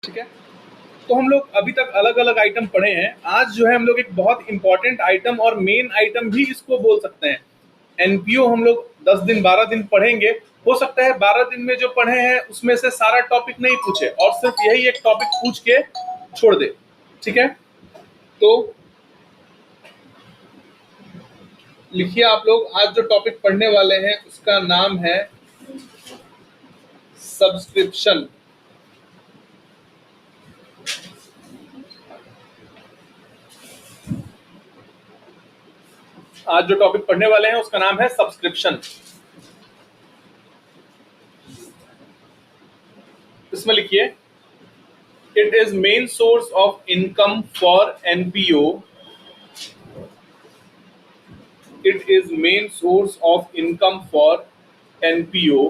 ठीक है। तो हम लोग अभी तक अलग अलग आइटम पढ़े हैं। आज जो है हम लोग एक बहुत इंपॉर्टेंट आइटम और मेन आइटम भी इसको बोल सकते हैं। एनपीओ हम लोग 10 दिन 12 दिन पढ़ेंगे। हो सकता है 12 दिन में जो पढ़े हैं उसमें से सारा टॉपिक नहीं पूछे और सिर्फ यही एक टॉपिक पूछ के छोड़ दे। ठीक है, तो लिखिए आप लोग, आज जो टॉपिक पढ़ने वाले हैं उसका नाम है सब्सक्रिप्शन। आज जो टॉपिक पढ़ने वाले हैं उसका नाम है सब्सक्रिप्शन। इसमें लिखिए, it is main source of income for NPO. It is main source of income for NPO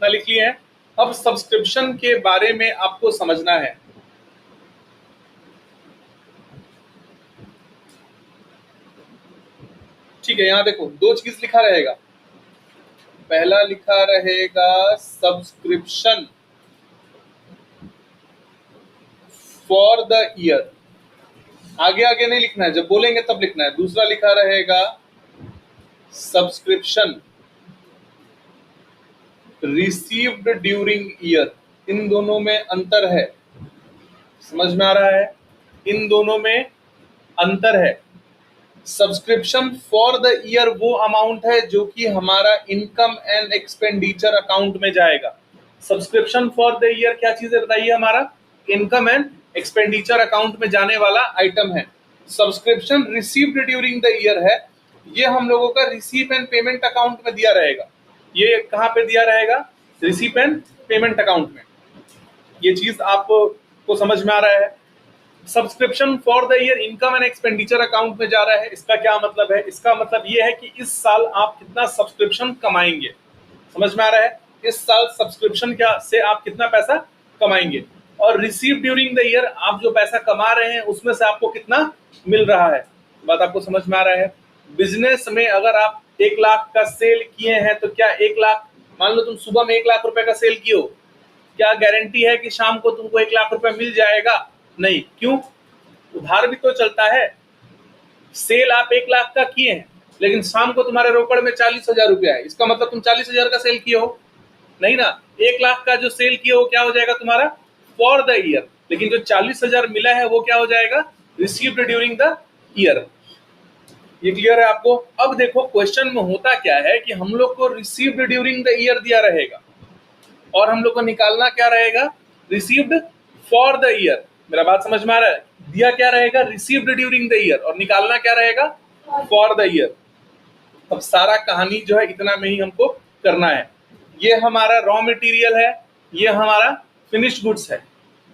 ना लिख लिए हैं। अब सब्सक्रिप्शन के बारे में आपको समझना है। ठीक है, यहां देखो दो चीज लिखा रहेगा। पहला लिखा रहेगा सब्सक्रिप्शन फॉर द ईयर। आगे आगे नहीं लिखना है, जब बोलेंगे तब लिखना है। दूसरा लिखा रहेगा सब्सक्रिप्शन रिसीव्ड ड्यूरिंग ईयर। इन दोनों में अंतर है, समझ में आ रहा है? इन दोनों में अंतर है। सब्सक्रिप्शन फॉर द ईयर वो अमाउंट है जो कि हमारा इनकम एंड एक्सपेंडिचर अकाउंट में जाएगा। सब्सक्रिप्शन फॉर द ईयर क्या चीज है बताइए? हमारा इनकम एंड एक्सपेंडिचर अकाउंट में जाने वाला आइटम है। Subscription received during the year है, ये हम लोगों का रिसीव एंड पेमेंट अकाउंट में दिया रहेगा। ये कहाँ पे दिया रहेगा? रिसीव एंड पेमेंट अकाउंट में। ये चीज आपको समझ में आ रहा है? Subscription for the year income and expenditure account में जा रहा है। इसका क्या मतलब है? इसका मतलब ये है कि इस साल आप कितना सब्सक्रिप्शन कमाएंगे। समझ में आ रहा है? इस साल सब्सक्रिप्शन क्या से आप कितना पैसा कमाएंगे। और रिसीव ड्यूरिंग द ईयर, आप जो पैसा कमा रहे हैं उसमें से आपको कितना मिल रहा है। बात आपको समझ में आ रहा है? बिजनेस में अगर आप 1 लाख का सेल किए हैं तो क्या 1 लाख, मान लो तुम सुबह में 1 लाख रुपए का सेल किए हो, क्या गारंटी है कि शाम को तुमको 1 लाख रुपए मिल जाएगा? नहीं। क्यों? उधार भी तो चलता है। सेल आप 1 लाख का किए हैं लेकिन शाम को तुम्हारे रोकड़ में 40,000 रुपया है, इसका मतलब तुम 40,000 का सेल किए हो? नहीं ना। 1 लाख का जो सेल किए हो क्या हो जाएगा तुम्हारा? For the year. लेकिन जो 40,000 मिला है वो क्या हो जाएगा? Received during the year. ये क्लियर है आपको? अब देखो क्वेश्चन में होता क्या है कि हम लोग को रिसीव्ड ड्यूरिंग द ईयर दिया रहेगा और हम लोग को निकालना क्या रहेगा? Received for the year. मेरा बात समझ में आ रहा है? दिया क्या रहेगा? रिसीव्ड ड्यूरिंग द ईयर, और निकालना क्या रहेगा? For the year. अब सारा कहानी जो है इतना में ही हमको करना है। ये हमारा रॉ मटेरियल है, ये हमारा फिनिश गुड्स है।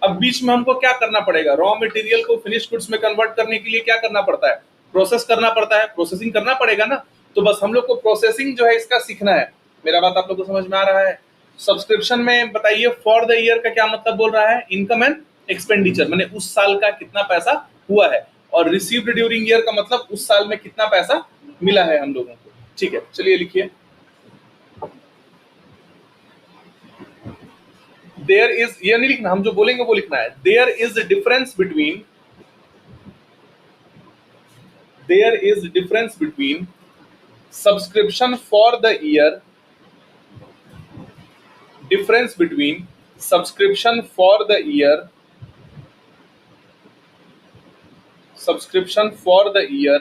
अब बीच में हमको क्या करना पड़ेगा? रॉ मटेरियल को फिनिश गुड्स में कन्वर्ट करने के लिए क्या करना पड़ता है? प्रोसेस करना पड़ता है, प्रोसेसिंग करना पड़ेगा ना। तो बस हम लोग को प्रोसेसिंग जो है इसका सीखना है। मेरा बात आप लोग को समझ में आ रहा है? सब्सक्रिप्शन में बताइए, फॉर द ईयर का क्या मतलब बोल रहा है? इनकम एंड एक्सपेंडिचर, मैंने उस साल का कितना पैसा हुआ है। और रिसीव्ड ड्यूरिंग ईयर का मतलब उस साल में कितना पैसा मिला है हम लोगों को। ठीक है, चलिए लिखिए। देयर इज, ये नहीं लिखना, हम जो बोलेंगे वो लिखना है। There is difference between, there is difference between subscription for the year, difference between subscription for the year, subscription for the year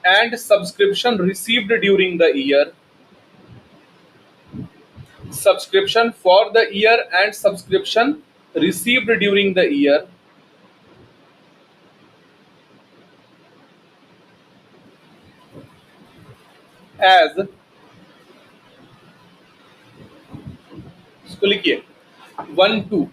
and subscription received during the year, subscription for the year and subscription received during the year as, इसको लिखिए 1 2।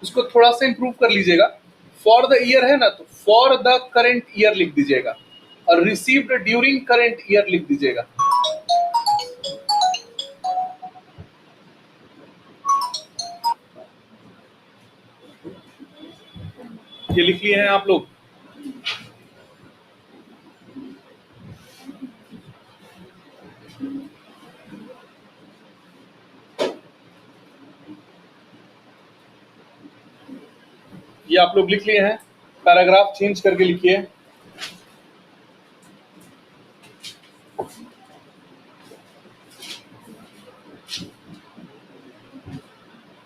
उसको थोड़ा सा improve कर लीजिएगा। For the year है ना, तो फॉर द करेंट ईयर लिख दीजिएगा और रिसीव्ड ड्यूरिंग करेंट ईयर लिख दीजिएगा। ये लिख लिए हैं आप लोग? ये आप लोग लिख लिए हैं? पैराग्राफ चेंज करके लिखिए।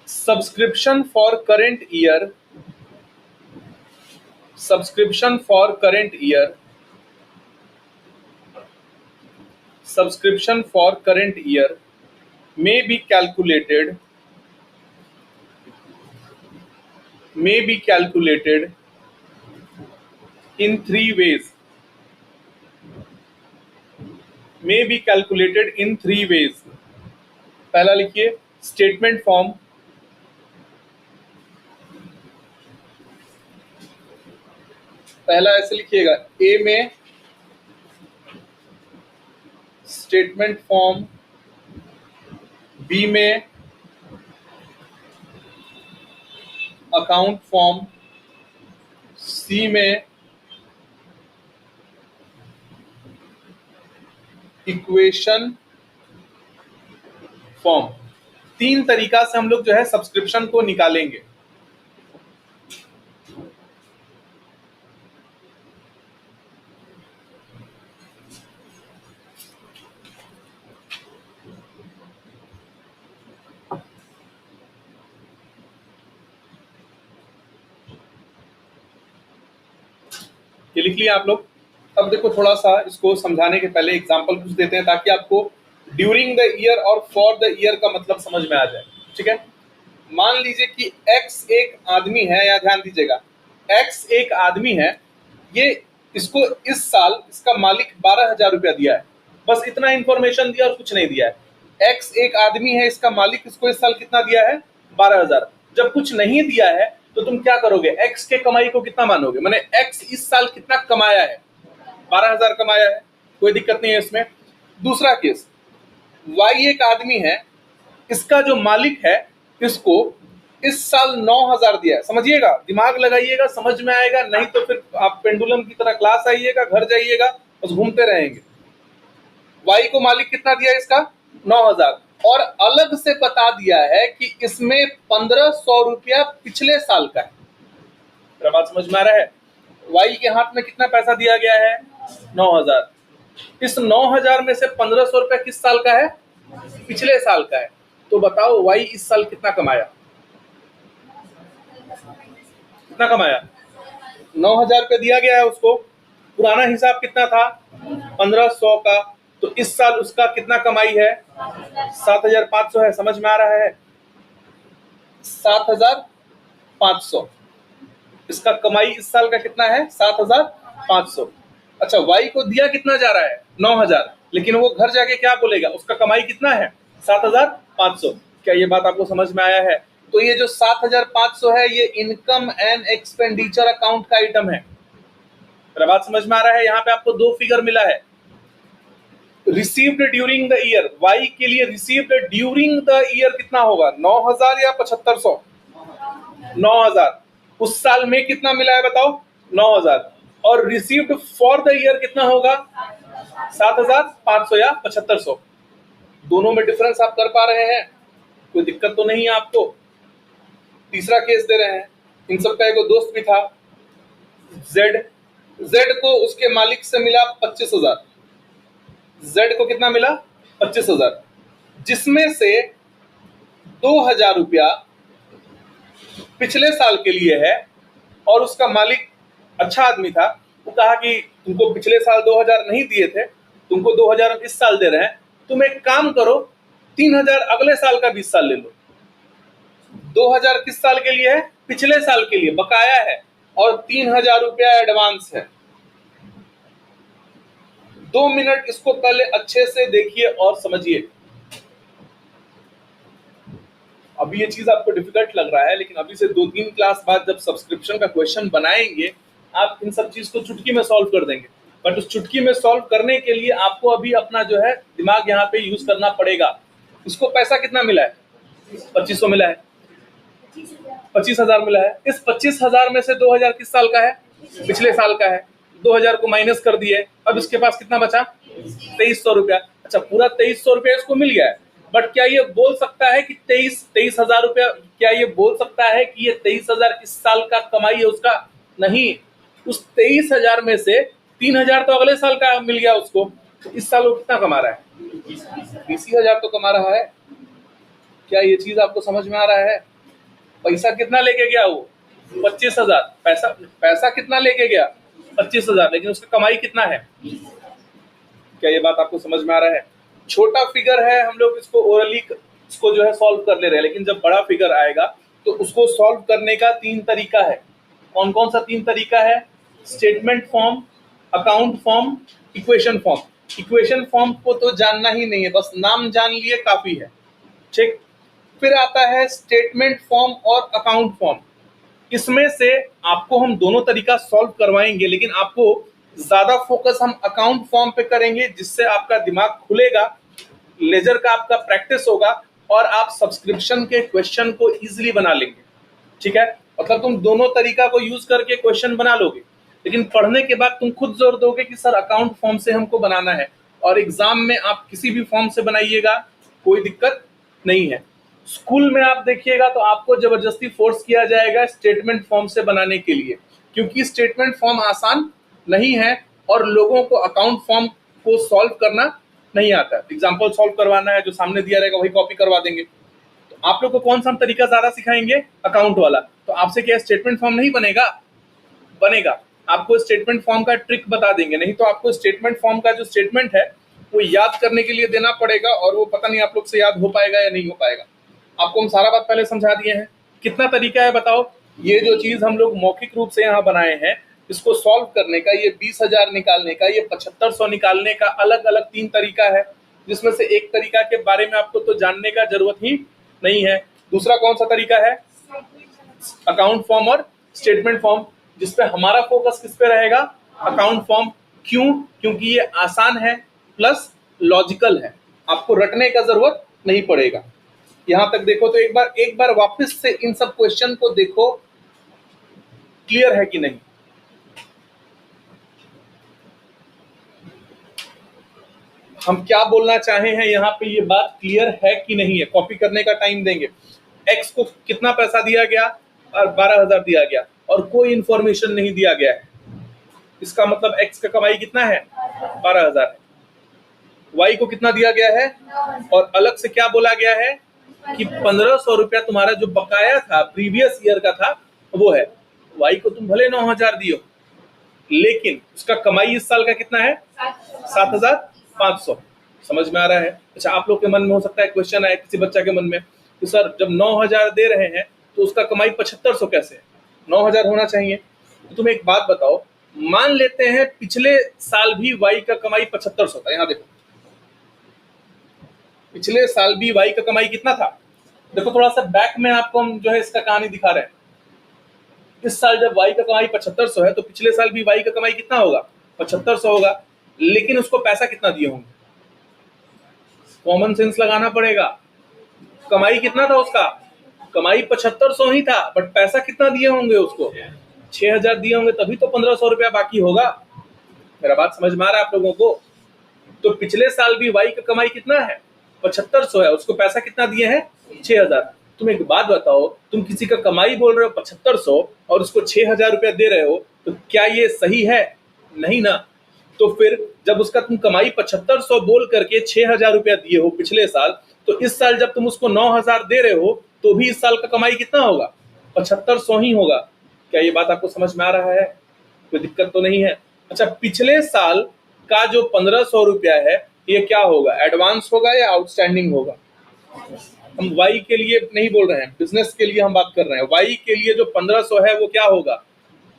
Subscription for current year, subscription for current year, subscription for current year may be calculated in three ways, may be calculated in three ways। पहला लिखिए स्टेटमेंट फॉर्म, पहला ऐसे लिखिएगा, ए में स्टेटमेंट फॉर्म, बी में account form, सी में equation form. तीन तरीका से हम लोग जो है सब्सक्रिप्शन को निकालेंगे। ये लिख लिया आप लोग? अब देखो थोड़ा सा इसको समझाने के पहले एग्जांपल कुछ देते हैं ताकि आपको ड्यूरिंग द ईयर और फॉर द ईयर का मतलब समझ में आ जाए। ठीक है, मान लीजिए कि एक्स एक आदमी है, या ध्यान दीजिएगा, एक्स एक आदमी है, ये इसको इस साल इसका मालिक 12,000 रुपया दिया है। बस इतना इंफॉर्मेशन दिया और कुछ नहीं दिया है। एक्स एक आदमी है, इसका मालिक इसको इस साल कितना दिया है? 12,000। जब कुछ नहीं दिया है तो तुम क्या करोगे? एक्स के कमाई को कितना मानोगे? माने एक्स इस साल कितना कमाया है? 12,000 कमाया है, कोई दिक्कत नहीं है इसमें। दूसरा केस, वाई एक आदमी है, इसका जो मालिक है इसको इस साल 9,000 दिया है। समझिएगा, दिमाग लगाइएगा, समझ में आएगा, नहीं तो फिर आप पेंडुलम की तरह क्लास आइएगा, घर जाइएगा, बस घूमते रहेंगे। वाई को मालिक कितना दिया इसका? 9,000। और अलग से बता दिया है कि इसमें 1,500 रुपया पिछले साल का है। मेरा बात समझ में आ रहा है? वाई के हाथ में कितना पैसा दिया गया है? 9,000। इस 9,000 में से 1,500 रुपया किस साल का है? पिछले साल का है। तो बताओ वाई इस साल कितना कमाया? कितना कमाया? 9,000 रुपया दिया गया है उसको। पुराना हिसाब कितना था? 1,500 का। तो इस साल उसका कितना कमाई है? 7,500 है। समझ में आ रहा है? 7,500 इसका कमाई इस साल का कितना है? 7,500। अच्छा, वाई को दिया कितना जा रहा है? 9,000। लेकिन वो घर जाके क्या बोलेगा? उसका कमाई कितना है? 7,500। क्या ये बात आपको समझ में आया है? तो ये जो 7,500 है ये इनकम एंड एक्सपेंडिचर अकाउंट का आइटम है। मेरा बात समझ में आ रहा है? यहाँ पे आपको दो फिगर मिला है। Received during the year, Y के लिए रिसीव्ड ड्यूरिंग द ईयर कितना होगा? 9,000 या 7,500? 9,000। उस साल में कितना मिला है बताओ? 9,000। और रिसीव्ड फॉर द ईयर कितना होगा? 7,500 या 7,500। दोनों में डिफरेंस आप कर पा रहे हैं? कोई दिक्कत तो नहीं है आपको? तीसरा केस दे रहे हैं, इन सबका एक दोस्त भी था, जेड। जेड को उसके मालिक से मिला 25,000। जेड को कितना मिला? 25,000, जिसमें से 2,000 रुपया पिछले साल के लिए है। और उसका मालिक अच्छा आदमी था, वो कहा कि तुमको पिछले साल 2,000 नहीं दिए थे, तुमको 2,000 इस साल दे रहे हैं, तुम एक काम करो 3,000 अगले साल का 20 साल ले लो। 2,000 किस साल के लिए है? पिछले साल के लिए बकाया है, और 3,000 रुपया एडवांस है। 2 मिनट इसको पहले अच्छे से देखिए और समझिए। अभी ये चीज आपको डिफिकल्ट लग रहा है, लेकिन अभी से 2-3 क्लास बाद जब सब्सक्रिप्शन का क्वेश्चन बनाएंगे, आप इन सब चीज को चुटकी में सॉल्व कर देंगे। बट उस चुटकी में सॉल्व करने के लिए आपको अभी अपना जो है दिमाग यहाँ पे यूज करना पड़ेगा। इसको पैसा कितना मिला है? 2500 मिला है, 25,000 मिला है। इस 25,000 में से 2,000 किस साल का है? पिछले साल का है। 2,000 को माइनस कर दिए, अब इसके पास कितना बचा? 2,300 रुपया। अच्छा, पूरा 2,300 रुपया इसको मिल गया है, बट क्या ये बोल सकता है कि 23,000 रुपया, क्या ये बोल सकता है कि ये 23,000 इस साल का कमाई है उसका? नहीं। उस 23,000 में से 3,000 तो अगले साल का मिल गया उसको, तो इस साल वो कितना कमा रहा है? 20,000 तो कमा रहा है। क्या ये चीज आपको समझ में आ रहा है? पैसा कितना लेके गया वो? 25,000। पैसा कितना लेके गया? 25,000, लेकिन उसका कमाई कितना है? क्या ये बात आपको समझ में आ रहा है? छोटा फिगर है, हम लोग इसको ओरली इसको जो है सॉल्व कर ले रहे हैं, लेकिन जब बड़ा फिगर आएगा तो उसको सॉल्व करने का 3 तरीका है। कौन कौन सा 3 तरीका है? Statement form, account form, equation form. Equation form को तो जानना ही नहीं है, बस नाम जान लिए काफी है, ठीक। फिर आता है स्टेटमेंट फॉर्म और अकाउंट फॉर्म। इसमें से आपको हम दोनों तरीका सॉल्व करवाएंगे, लेकिन आपको ज्यादा फोकस हम अकाउंट फॉर्म पे करेंगे, जिससे आपका दिमाग खुलेगा, लेजर का आपका प्रैक्टिस होगा और आप सब्सक्रिप्शन के क्वेश्चन को इजीली बना लेंगे, ठीक है। मतलब तुम दोनों तरीका को यूज करके क्वेश्चन बना लोगे, लेकिन पढ़ने के बाद तुम खुद जोर दोगे कि सर अकाउंट फॉर्म से हमको बनाना है, और एग्जाम में आप किसी भी फॉर्म से बनाइएगा, कोई दिक्कत नहीं है। स्कूल में आप देखिएगा तो आपको जबरदस्ती फोर्स किया जाएगा स्टेटमेंट फॉर्म से बनाने के लिए, क्योंकि स्टेटमेंट फॉर्म आसान नहीं है और लोगों को अकाउंट फॉर्म को सॉल्व करना नहीं आता है। एग्जाम्पल सॉल्व करवाना है, जो सामने दिया रहेगा वही कॉपी करवा देंगे। तो आप लोग को कौन सा तरीका ज्यादा सिखाएंगे? अकाउंट वाला। तो आपसे क्या स्टेटमेंट फॉर्म नहीं बनेगा? बनेगा। आपको स्टेटमेंट फॉर्म का ट्रिक बता देंगे, नहीं तो आपको स्टेटमेंट फॉर्म का जो स्टेटमेंट है वो याद करने के लिए देना पड़ेगा, और वो पता नहीं आप लोग से याद हो पाएगा या नहीं हो पाएगा। आपको हम सारा बात पहले समझा दिए हैं। कितना तरीका है बताओ? ये जो चीज हम लोग मौखिक रूप से यहाँ बनाए हैं, इसको सॉल्व करने का, ये 20,000 निकालने का, ये 7,500 निकालने का अलग अलग 3 तरीका है, जिसमें से एक तरीका के बारे में आपको तो जानने का जरूरत ही नहीं है। दूसरा कौन सा तरीका है? अकाउंट फॉर्म और स्टेटमेंट फॉर्म, जिसपे हमारा फोकस किस पे रहेगा? Account form. क्यों? क्योंकि ये आसान है प्लस लॉजिकल है, आपको रटने का जरूरत नहीं पड़ेगा। यहां तक देखो तो एक बार वापस से इन सब क्वेश्चन को देखो, क्लियर है कि नहीं? हम क्या बोलना चाहे हैं यहाँ पे, ये बात क्लियर है कि नहीं है? कॉपी करने का टाइम देंगे। एक्स को कितना पैसा दिया गया? और 12,000 दिया गया, और कोई इंफॉर्मेशन नहीं दिया गया है। इसका मतलब एक्स का कमाई कितना है? 12,000 है। वाई को कितना दिया गया है? और अलग से क्या बोला गया है कि 1,500 रुपया तुम्हारा जो बकाया था, प्रीवियस ईयर का था, वो है। वाई को तुम भले 9,000 दियो, लेकिन उसका कमाई इस साल का कितना है? 7,500। समझ में आ रहा है? अच्छा, आप लोग के मन में हो सकता है क्वेश्चन आए किसी बच्चा के मन में कि सर जब 9,000 दे रहे हैं तो उसका कमाई 7,500 कैसे है? 9,000 होना चाहिए। तो तुम एक बात बताओ, मान लेते हैं पिछले साल भी वाई का कमाई 7,500 था। यहाँ देखो, पिछले साल भी वाई का कमाई कितना था? देखो थोड़ा सा बैक में आपको हम जो है इसका कहानी दिखा रहे हैं। इस साल जब वाई का कमाई 7,500 है, तो पिछले साल भी वाई का कमाई कितना होगा? 7,500 होगा। लेकिन उसको पैसा कितना दिए होंगे? कॉमन सेंस लगाना पड़ेगा। कमाई कितना था उसका? कमाई 7,500 ही था, बट पैसा कितना दिए होंगे उसको? 6,000 दिए होंगे, तभी तो 1,500 रुपया बाकी होगा। मेरा बात समझ में आ रहा है आप लोगों को? तो पिछले साल भी वाई का कमाई कितना है? 7,500 है, उसको पैसा कितना दिए हैं? 6,000। तुम एक बात बताओ, तुम किसी का कमाई बोल रहे हो 7,500 और उसको 6,000 रुपया दे रहे हो, तो क्या ये सही है? नहीं ना। तो फिर जब उसका तुम कमाई 7,500 बोल करके 6,000 रुपया दिए हो पिछले साल, तो इस साल जब तुम उसको 9,000 दे रहे हो, तो भी इस साल का कमाई कितना होगा? 7,500 ही होगा। क्या ये बात आपको समझ में आ रहा है? कोई दिक्कत तो नहीं है? अच्छा, पिछले साल का जो 1,500 रुपया है, ये क्या होगा? एडवांस होगा या आउटस्टैंडिंग होगा? हम वाई के लिए नहीं बोल रहे हैं, बिजनेस के लिए हम बात कर रहे हैं। वाई के लिए जो 1,500 है वो क्या होगा?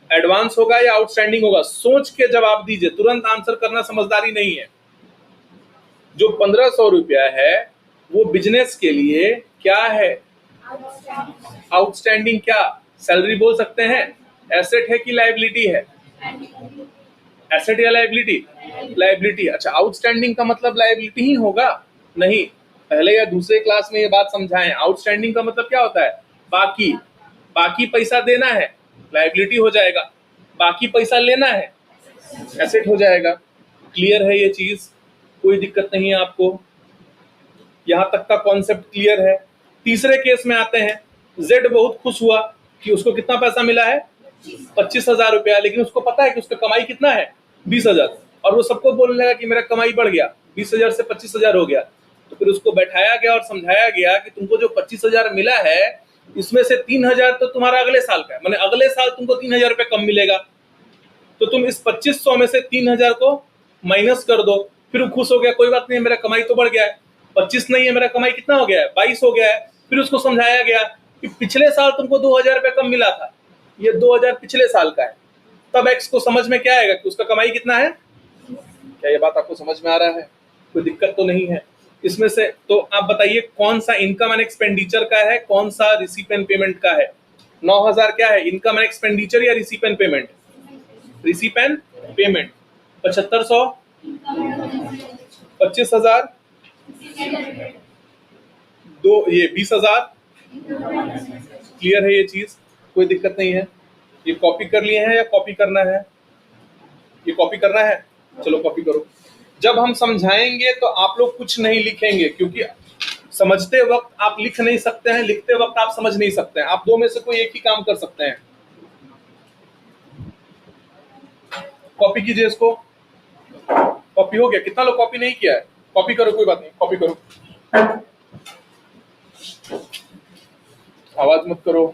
एडवांस होगा या आउटस्टैंडिंग होगा? सोच के जवाब दीजिए, तुरंत आंसर करना समझदारी नहीं है। जो 1,500 रुपया है वो बिजनेस के लिए क्या है? आउटस्टैंडिंग क्या सैलरी बोल सकते हैं? एसेट है कि लायबिलिटी है? एसेट या लायबिलिटी? लायबिलिटी। अच्छा, आउटस्टैंडिंग का मतलब लायबिलिटी ही होगा? नहीं, पहले या दूसरे क्लास में ये बात समझाएं। आउटस्टैंडिंग का मतलब क्या होता है? बाकी। बाकी पैसा देना है, लायबिलिटी हो जाएगा। बाकी पैसा लेना है, एसेट हो जाएगा। क्लियर है ये चीज? कोई दिक्कत नहीं है आपको? यहां तक का कॉन्सेप्ट क्लियर है? तीसरे केस में आते हैं। जेड बहुत खुश हुआ कि उसको कितना पैसा मिला है? 25,000 रुपया। लेकिन उसको पता है कि उसका कमाई कितना है? 20,000। और वो सबको बोलने लगा कि मेरा कमाई बढ़ गया, 20,000 से 25,000 हो गया। तो फिर उसको बैठाया गया और समझाया गया कि तुमको जो 25,000 मिला है, इसमें से 3,000 तो तुम्हारा अगले साल का है, मैंने अगले साल तुमको 3,000 रुपये कम मिलेगा। तो तुम इस 2500 में से 3,000 को माइनस कर दो। फिर वो खुश हो गया, कोई बात नहीं, मेरा कमाई तो बढ़ गया है, 25 नहीं है, मेरा कमाई कितना हो गया है? 22 हो गया है। फिर उसको समझाया गया कि पिछले साल तुमको 2,000 रुपये कम मिला था, ये 2,000 पिछले साल का है। तब एक्स को समझ में क्या आएगा कि उसका कमाई कितना है? क्या ये बात आपको समझ में आ रहा है? कोई दिक्कत तो नहीं है इसमें से? तो आप बताइए कौन सा इनकम एंड एक्सपेंडिचर का है, कौन सा रिसीप एंड पेमेंट का है? 9,000 क्या है, इनकम एंड एक्सपेंडिचर या receipt and payment? Receipt and payment. 7,500, 25,000, दो ये 20,000। क्लियर है ये चीज? कोई दिक्कत नहीं है? ये कॉपी कर लिए हैं या कॉपी करना है? ये कॉपी करना है, चलो कॉपी करो। जब हम समझाएंगे तो आप लोग कुछ नहीं लिखेंगे, क्योंकि समझते वक्त आप लिख नहीं सकते हैं, लिखते वक्त आप समझ नहीं सकते हैं। आप दो में से कोई एक ही काम कर सकते हैं। कॉपी कीजिए इसको। कॉपी हो गया? कितना लोग कॉपी नहीं किया है? कॉपी करो, कोई बात नहीं, कॉपी करो। आवाज मत करो।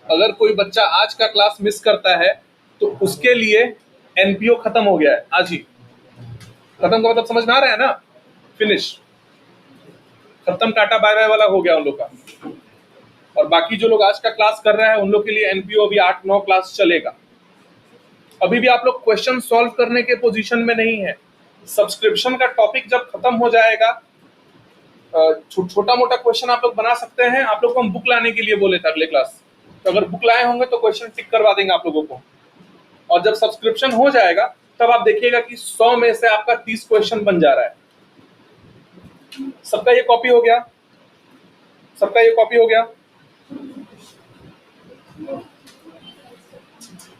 अगर कोई बच्चा आज का क्लास मिस करता है तो उसके लिए एनपीओ खत्म हो गया है आज ही। खत्म का मतलब समझ में आ रहा है ना? फिनिश, खत्म, टाटा बाय बाय वाला हो गया उन लोग का। और बाकी जो लोग आज का क्लास कर रहे हैं उन लोग के लिए एनपीओ अभी 8-9 क्लास चलेगा। अभी भी आप लोग क्वेश्चन सॉल्व करने के पोजीशन में नहीं है। सब्सक्रिप्शन का टॉपिक जब खत्म हो जाएगा, छोटा मोटा क्वेश्चन आप लोग बना सकते हैं। आप लोग को हम बुक लाने के लिए बोले थे अगले क्लास, तो अगर बुक लाए होंगे तो क्वेश्चन टिक करवा देंगे आप लोगों को। और जब सब्सक्रिप्शन हो जाएगा तब आप देखिएगा कि 100 में से आपका 30 क्वेश्चन बन जा रहा है। सबका ये कॉपी हो गया? सबका ये कॉपी हो गया?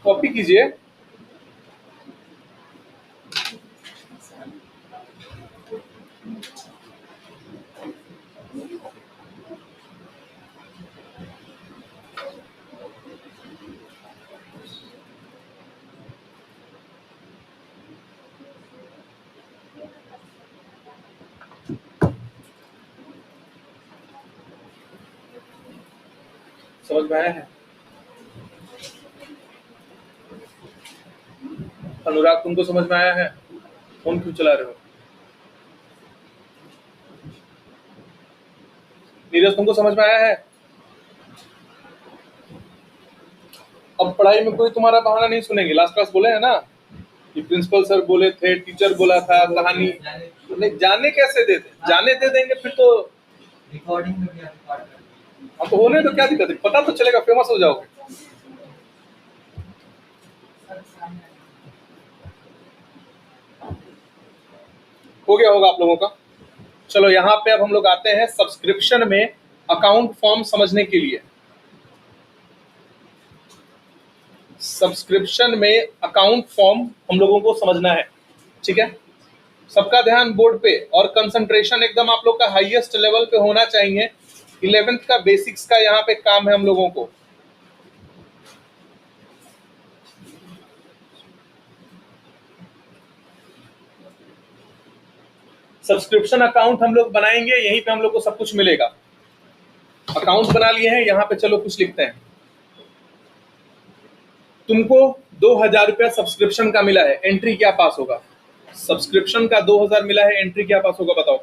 कॉपी कीजिए। समझ में आया है? अनुराग, तुमको समझ में आया है? फोन क्यों चला रहे हो? नीरज, तुमको समझ में आया है? अब पढ़ाई में कोई तुम्हारा बहाना नहीं सुनेंगे। लास्ट क्लास बोले है ना कि प्रिंसिपल सर बोले थे, टीचर बोला था, कहानी नहीं जाने कैसे देते? जाने दे देंगे फिर तो रिकॉर्डिंग में भी रिकॉर्ड कर। अब तो होने तो क्या दिक्कत है, पता तो चलेगा, फेमस हो जाओगे। हो गया होगा आप लोगों का। चलो यहाँ पे अब हम लोग आते हैं सब्सक्रिप्शन में अकाउंट फॉर्म समझने के लिए। सब्सक्रिप्शन में अकाउंट फॉर्म हम लोगों को समझना है, ठीक है? सबका ध्यान बोर्ड पे और कंसंट्रेशन एकदम आप लोग का हाईएस्ट लेवल पे होना चाहिए। 11th का बेसिक्स का यहाँ पे काम है हम लोगों को। सब्सक्रिप्शन अकाउंट हम लोग बनाएंगे, यहीं पे हम लोग को सब कुछ मिलेगा। अकाउंट बना लिए हैं, यहाँ पे चलो कुछ लिखते हैं। तुमको 2,000 रुपया सब्सक्रिप्शन का मिला है, एंट्री क्या पास होगा? सब्सक्रिप्शन का 2,000 मिला है, एंट्री क्या पास होगा बताओ?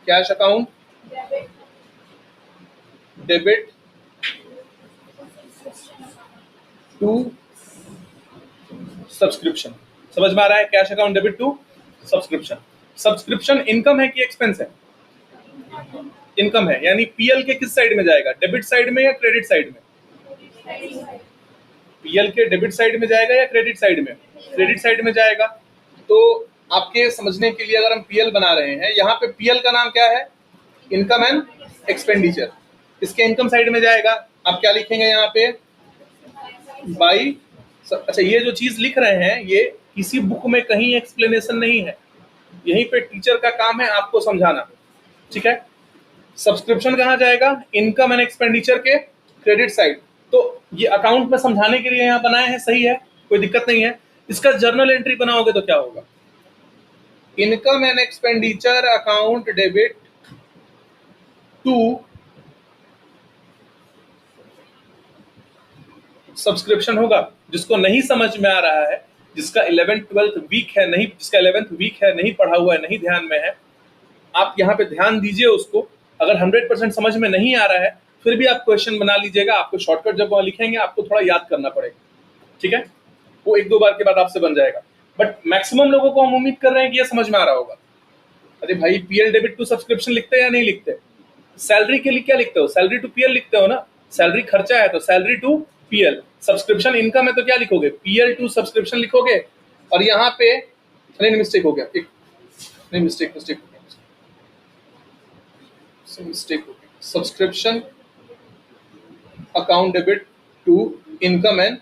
Cash account, debit to subscription. समझ में आ रहा है? Cash account debit to subscription. Subscription income है कि एक्सपेंस है? इनकम है, यानी पीएल के किस साइड में जाएगा, डेबिट साइड में या क्रेडिट साइड में? पीएल के डेबिट साइड में जाएगा या क्रेडिट साइड में? क्रेडिट साइड में जाएगा। तो आपके समझने के लिए अगर हम पीएल बना रहे हैं, यहाँ पे पीएल का नाम क्या है? Income and expenditure. इसके इनकम साइड में जाएगा। आप क्या लिखेंगे यहाँ पे? बाई। अच्छा, ये जो चीज लिख रहे हैं ये किसी बुक में कहीं एक्सप्लेनेशन नहीं है, यहीं पे टीचर का काम है आपको समझाना, ठीक है? सब्सक्रिप्शन कहाँ जाएगा? इनकम एंड एक्सपेंडिचर के क्रेडिट साइड। तो ये अकाउंट में समझाने के लिए यहाँ बनाए हैं, सही है, कोई दिक्कत नहीं है। इसका जर्नल एंट्री बनाओगे तो क्या होगा? Income and expenditure account debit to subscription होगा। जिसको नहीं समझ में आ रहा है, जिसका 11th 12th वीक है, नहीं, जिसका 11th वीक है, नहीं पढ़ा हुआ है, नहीं ध्यान में है, आप यहाँ पे ध्यान दीजिए उसको। अगर 100% समझ में नहीं आ रहा है फिर भी आप क्वेश्चन बना लीजिएगा। आपको शॉर्टकट जब वहां लिखेंगे आपको थोड़ा याद करना पड़ेगा, ठीक है? वो 1-2 बार के बाद आपसे बन जाएगा, बट मैक्सिमम लोगों को हम उम्मीद कर रहे हैं कि ये समझ में आ रहा होगा। अरे भाई, पीएल डेबिट टू सब्सक्रिप्शन लिखते हैं या नहीं लिखते? सैलरी के लिए क्या लिखते हो? सैलरी टू पीएल लिखते हो ना। सैलरी खर्चा है तो salary to PL. Subscription income है तो क्या लिखोगे? पीएल टू सब्सक्रिप्शन लिखोगे। और यहाँ पे नहीं, मिस्टेक हो गया, एक नहीं, मिस्टेक हो गया, subscription account debit to income and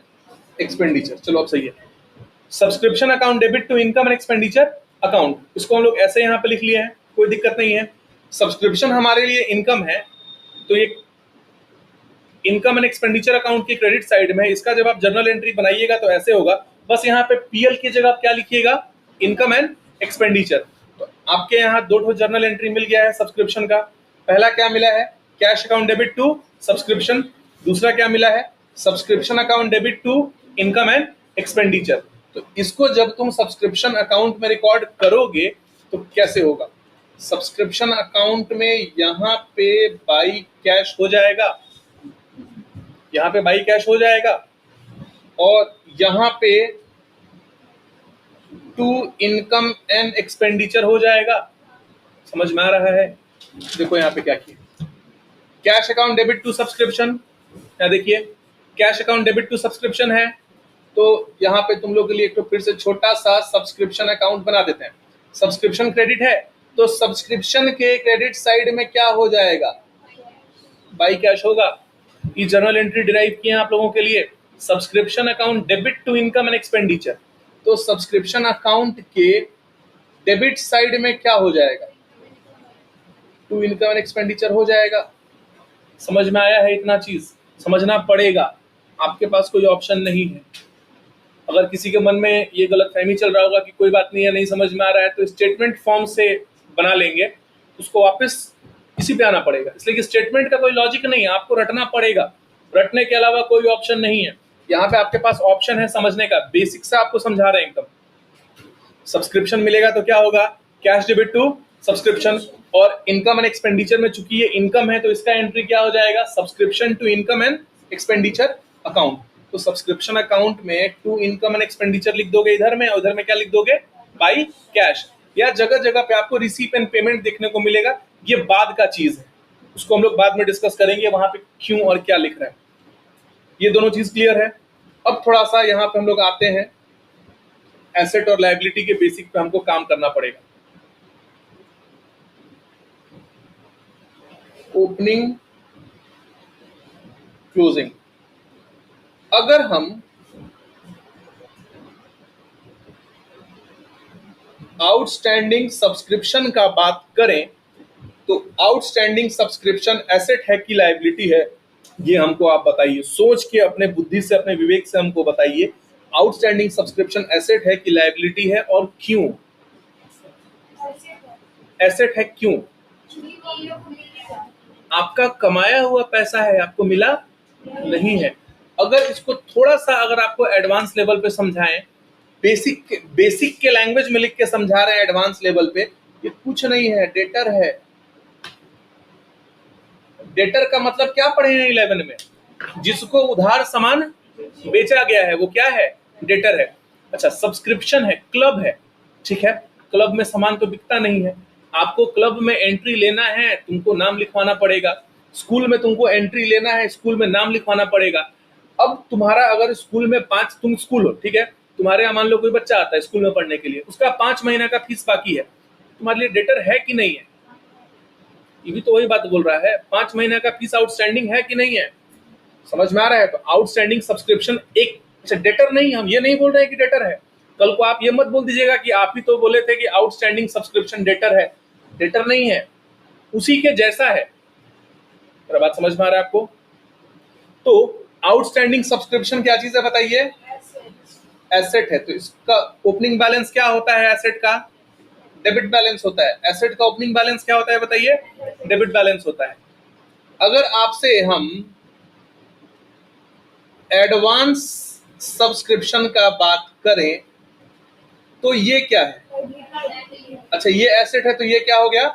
expenditure. चलो अब सही है। Subscription account debit to income and expenditure account, इसको हम लोग ऐसे यहाँ पे लिख लिए हैं, कोई दिक्कत नहीं है। सब्सक्रिप्शन हमारे लिए इनकम है तो ये इनकम एंड एक्सपेंडिचर अकाउंट की क्रेडिट साइड में है। इसका जब आप जर्नल एंट्री बनाइएगा तो ऐसे होगा, बस यहाँ पे पीएल की जगह आप क्या लिखिएगा? Income and expenditure. तो आपके यहाँ 2 जर्नल एंट्री मिल गया है सब्सक्रिप्शन का। पहला क्या मिला है? Cash account debit to subscription. दूसरा क्या मिला है? Subscription account debit to income and expenditure. तो इसको जब तुम सब्सक्रिप्शन अकाउंट में रिकॉर्ड करोगे तो कैसे होगा? सब्सक्रिप्शन अकाउंट में यहाँ पे बाई कैश हो जाएगा, यहाँ पे बाई कैश हो जाएगा, और यहाँ पे टू इनकम एंड एक्सपेंडिचर हो जाएगा। समझ में आ रहा है? देखो यहाँ पे क्या किया, cash account debit to subscription. यहाँ देखिए, cash account debit to subscription है, तो यहाँ पे तुम लोग के लिए एक तो फिर से छोटा सा सब्सक्रिप्शन अकाउंट बना देते हैं। सब्सक्रिप्शन क्रेडिट है तो सब्सक्रिप्शन के क्रेडिट साइड में क्या हो जाएगा? बाई कैश होगा। ये जर्नल एंट्री डिराइव किए हैं आप लोगों के लिए। Subscription account debit to income and expenditure, तो सब्सक्रिप्शन अकाउंट के डेबिट साइड में क्या हो जाएगा? टू इनकम एंड एक्सपेंडिचर हो जाएगा। समझ में आया है? इतना चीज समझना पड़ेगा, आपके पास कोई ऑप्शन नहीं है। अगर किसी के मन में ये गलतफहमी चल रहा होगा कि कोई बात नहीं है, नहीं समझ में आ रहा है, तो स्टेटमेंट फॉर्म से बना लेंगे, उसको वापस इसी पे आना पड़ेगा। इसलिए कि स्टेटमेंट का कोई लॉजिक नहीं है, आपको रटना पड़ेगा। रटने के अलावा कोई ऑप्शन नहीं है। यहाँ पे आपके पास ऑप्शन है समझने का, बेसिक से आपको समझा रहे हैं एकदम। सब्सक्रिप्शन मिलेगा तो क्या होगा? Cash debit to subscription. और इनकम एंड एक्सपेंडिचर में चूंकि ये इनकम है तो इसका एंट्री क्या हो जाएगा? Subscription to income and expenditure account. तो सब्सक्रिप्शन अकाउंट में टू इनकम एंड एक्सपेंडिचर लिख दोगे इधर में, उधर में क्या लिख दोगे? By cash. या जगह जगह पे आपको रिसीप एंड पेमेंट देखने को मिलेगा, ये बाद का चीज है, उसको हम लोग बाद में डिस्कस करेंगे, वहां पे क्यों और क्या लिख रहे हैं। ये दोनों चीज क्लियर है। अब थोड़ा सा यहाँ पे हम लोग आते हैं, एसेट और लायबिलिटी के बेसिक पे हमको काम करना पड़ेगा। Opening closing. अगर हम आउटस्टैंडिंग सब्सक्रिप्शन का बात करें तो आउटस्टैंडिंग सब्सक्रिप्शन एसेट है कि लायबिलिटी है? ये हमको आप बताइए, सोच के अपने बुद्धि से, अपने विवेक से हमको बताइए, आउटस्टैंडिंग सब्सक्रिप्शन एसेट है कि लायबिलिटी है, और क्यों? एसेट है क्यों? आपका कमाया हुआ पैसा है, आपको मिला नहीं है। अगर इसको थोड़ा सा अगर आपको एडवांस लेवल पे समझाएं, बेसिक के लैंग्वेज में लिख के समझा रहे हैं एडवांस लेवल पे, ये कुछ नहीं है, डेटर है। डेटर का मतलब क्या पढ़े हैं 11 में? जिसको उधार सामान बेचा गया है वो क्या है? डेटर है। अच्छा, सब्सक्रिप्शन है, क्लब है, ठीक है। क्लब में सामान तो बिकता नहीं है। आपको क्लब में एंट्री लेना है, तुमको नाम लिखवाना पड़ेगा। स्कूल में तुमको एंट्री लेना है, स्कूल में नाम लिखवाना पड़ेगा। अब तुम्हारा अगर स्कूल में तुम स्कूल हो, ठीक है, तुम्हारे यहाँ मान लो कोई बच्चा आता है स्कूल में पढ़ने के लिए, उसका 5 महीना का फीस बाकी है, तुम्हारे लिए डेटर है कि नहीं है? ये भी तो वही बात बोल रहा है, 5 महीना का फीस आउटस्टैंडिंग है कि नहीं है? समझ में आ रहा है? तो आउटस्टैंडिंग सब्सक्रिप्शन एक, अच्छा डेटर नहीं, हम ये नहीं बोल रहे हैं कि डेटर है। कल को आप ये मत बोल दीजिएगा कि आप ही तो बोले थे कि आउटस्टैंडिंग सब्सक्रिप्शन डेटर है। डेटर नहीं है, उसी के जैसा है। मेरा बात समझ में आ रहा है आपको? तो आउटस्टैंडिंग सब्सक्रिप्शन क्या चीज है बताइए? एसेट है। तो इसका ओपनिंग बैलेंस क्या होता है? एसेट का डेबिट बैलेंस होता है। एसेट का ओपनिंग बैलेंस क्या होता है बताइए? डेबिट बैलेंस होता है। अगर आपसे हम एडवांस सब्सक्रिप्शन का बात करें तो ये क्या है? अच्छा, ये एसेट है तो ये क्या हो गया?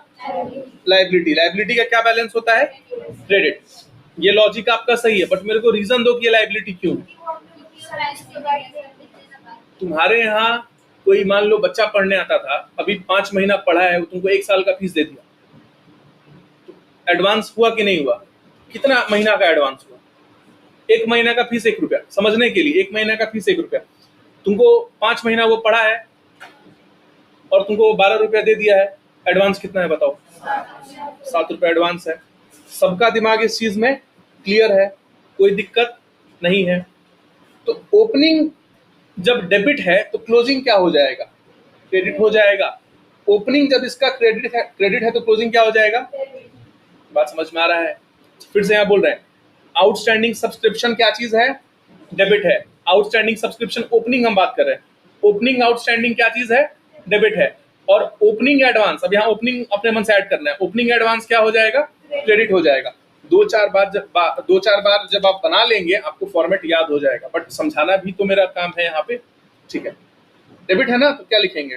लायबिलिटी। लायबिलिटी का क्या बैलेंस होता है? क्रेडिट। ये लॉजिक आपका सही है, बट मेरे को रीजन दो कि ये लायबिलिटी क्यों है। तुम्हारे यहाँ कोई मान लो बच्चा पढ़ने आता था, अभी 5 महीना पढ़ा है, वो तुमको 1 साल का फीस दे दिया, तो एडवांस हुआ कि नहीं हुआ? कितना महीना का एडवांस हुआ? 1 महीना का फीस 1 रुपया। समझने के लिए, 1 महीना का फीस 1 रुपया। तुमको 5 महीना वो पढ़ा है और तुमको 12 रुपया दे दिया है, एडवांस कितना है बताओ? 7 रुपया एडवांस है। सबका दिमाग इस चीज में क्लियर है, कोई दिक्कत नहीं है। तो ओपनिंग जब डेबिट है तो क्लोजिंग क्या हो जाएगा? क्रेडिट हो जाएगा। ओपनिंग जब इसका क्रेडिट है तो क्लोजिंग क्या हो जाएगा? बात समझ में आ रहा है? फिर से यहाँ बोल रहे हैं, आउटस्टैंडिंग सब्सक्रिप्शन क्या चीज है? डेबिट है। आउटस्टैंडिंग सब्सक्रिप्शन ओपनिंग हम बात कर रहे हैं। ओपनिंग आउटस्टैंडिंग क्या चीज है? डेबिट है। और ओपनिंग एडवांस, अब यहाँ ओपनिंग अपने मन से ऐड करना है, ओपनिंग एडवांस क्या हो जाएगा? क्रेडिट हो जाएगा। 2-4 बार जब आप बना लेंगे आपको फॉर्मेट याद हो जाएगा, बट समझाना भी तो मेरा काम है यहाँ पे, ठीक है। डेबिट है ना, तो क्या लिखेंगे?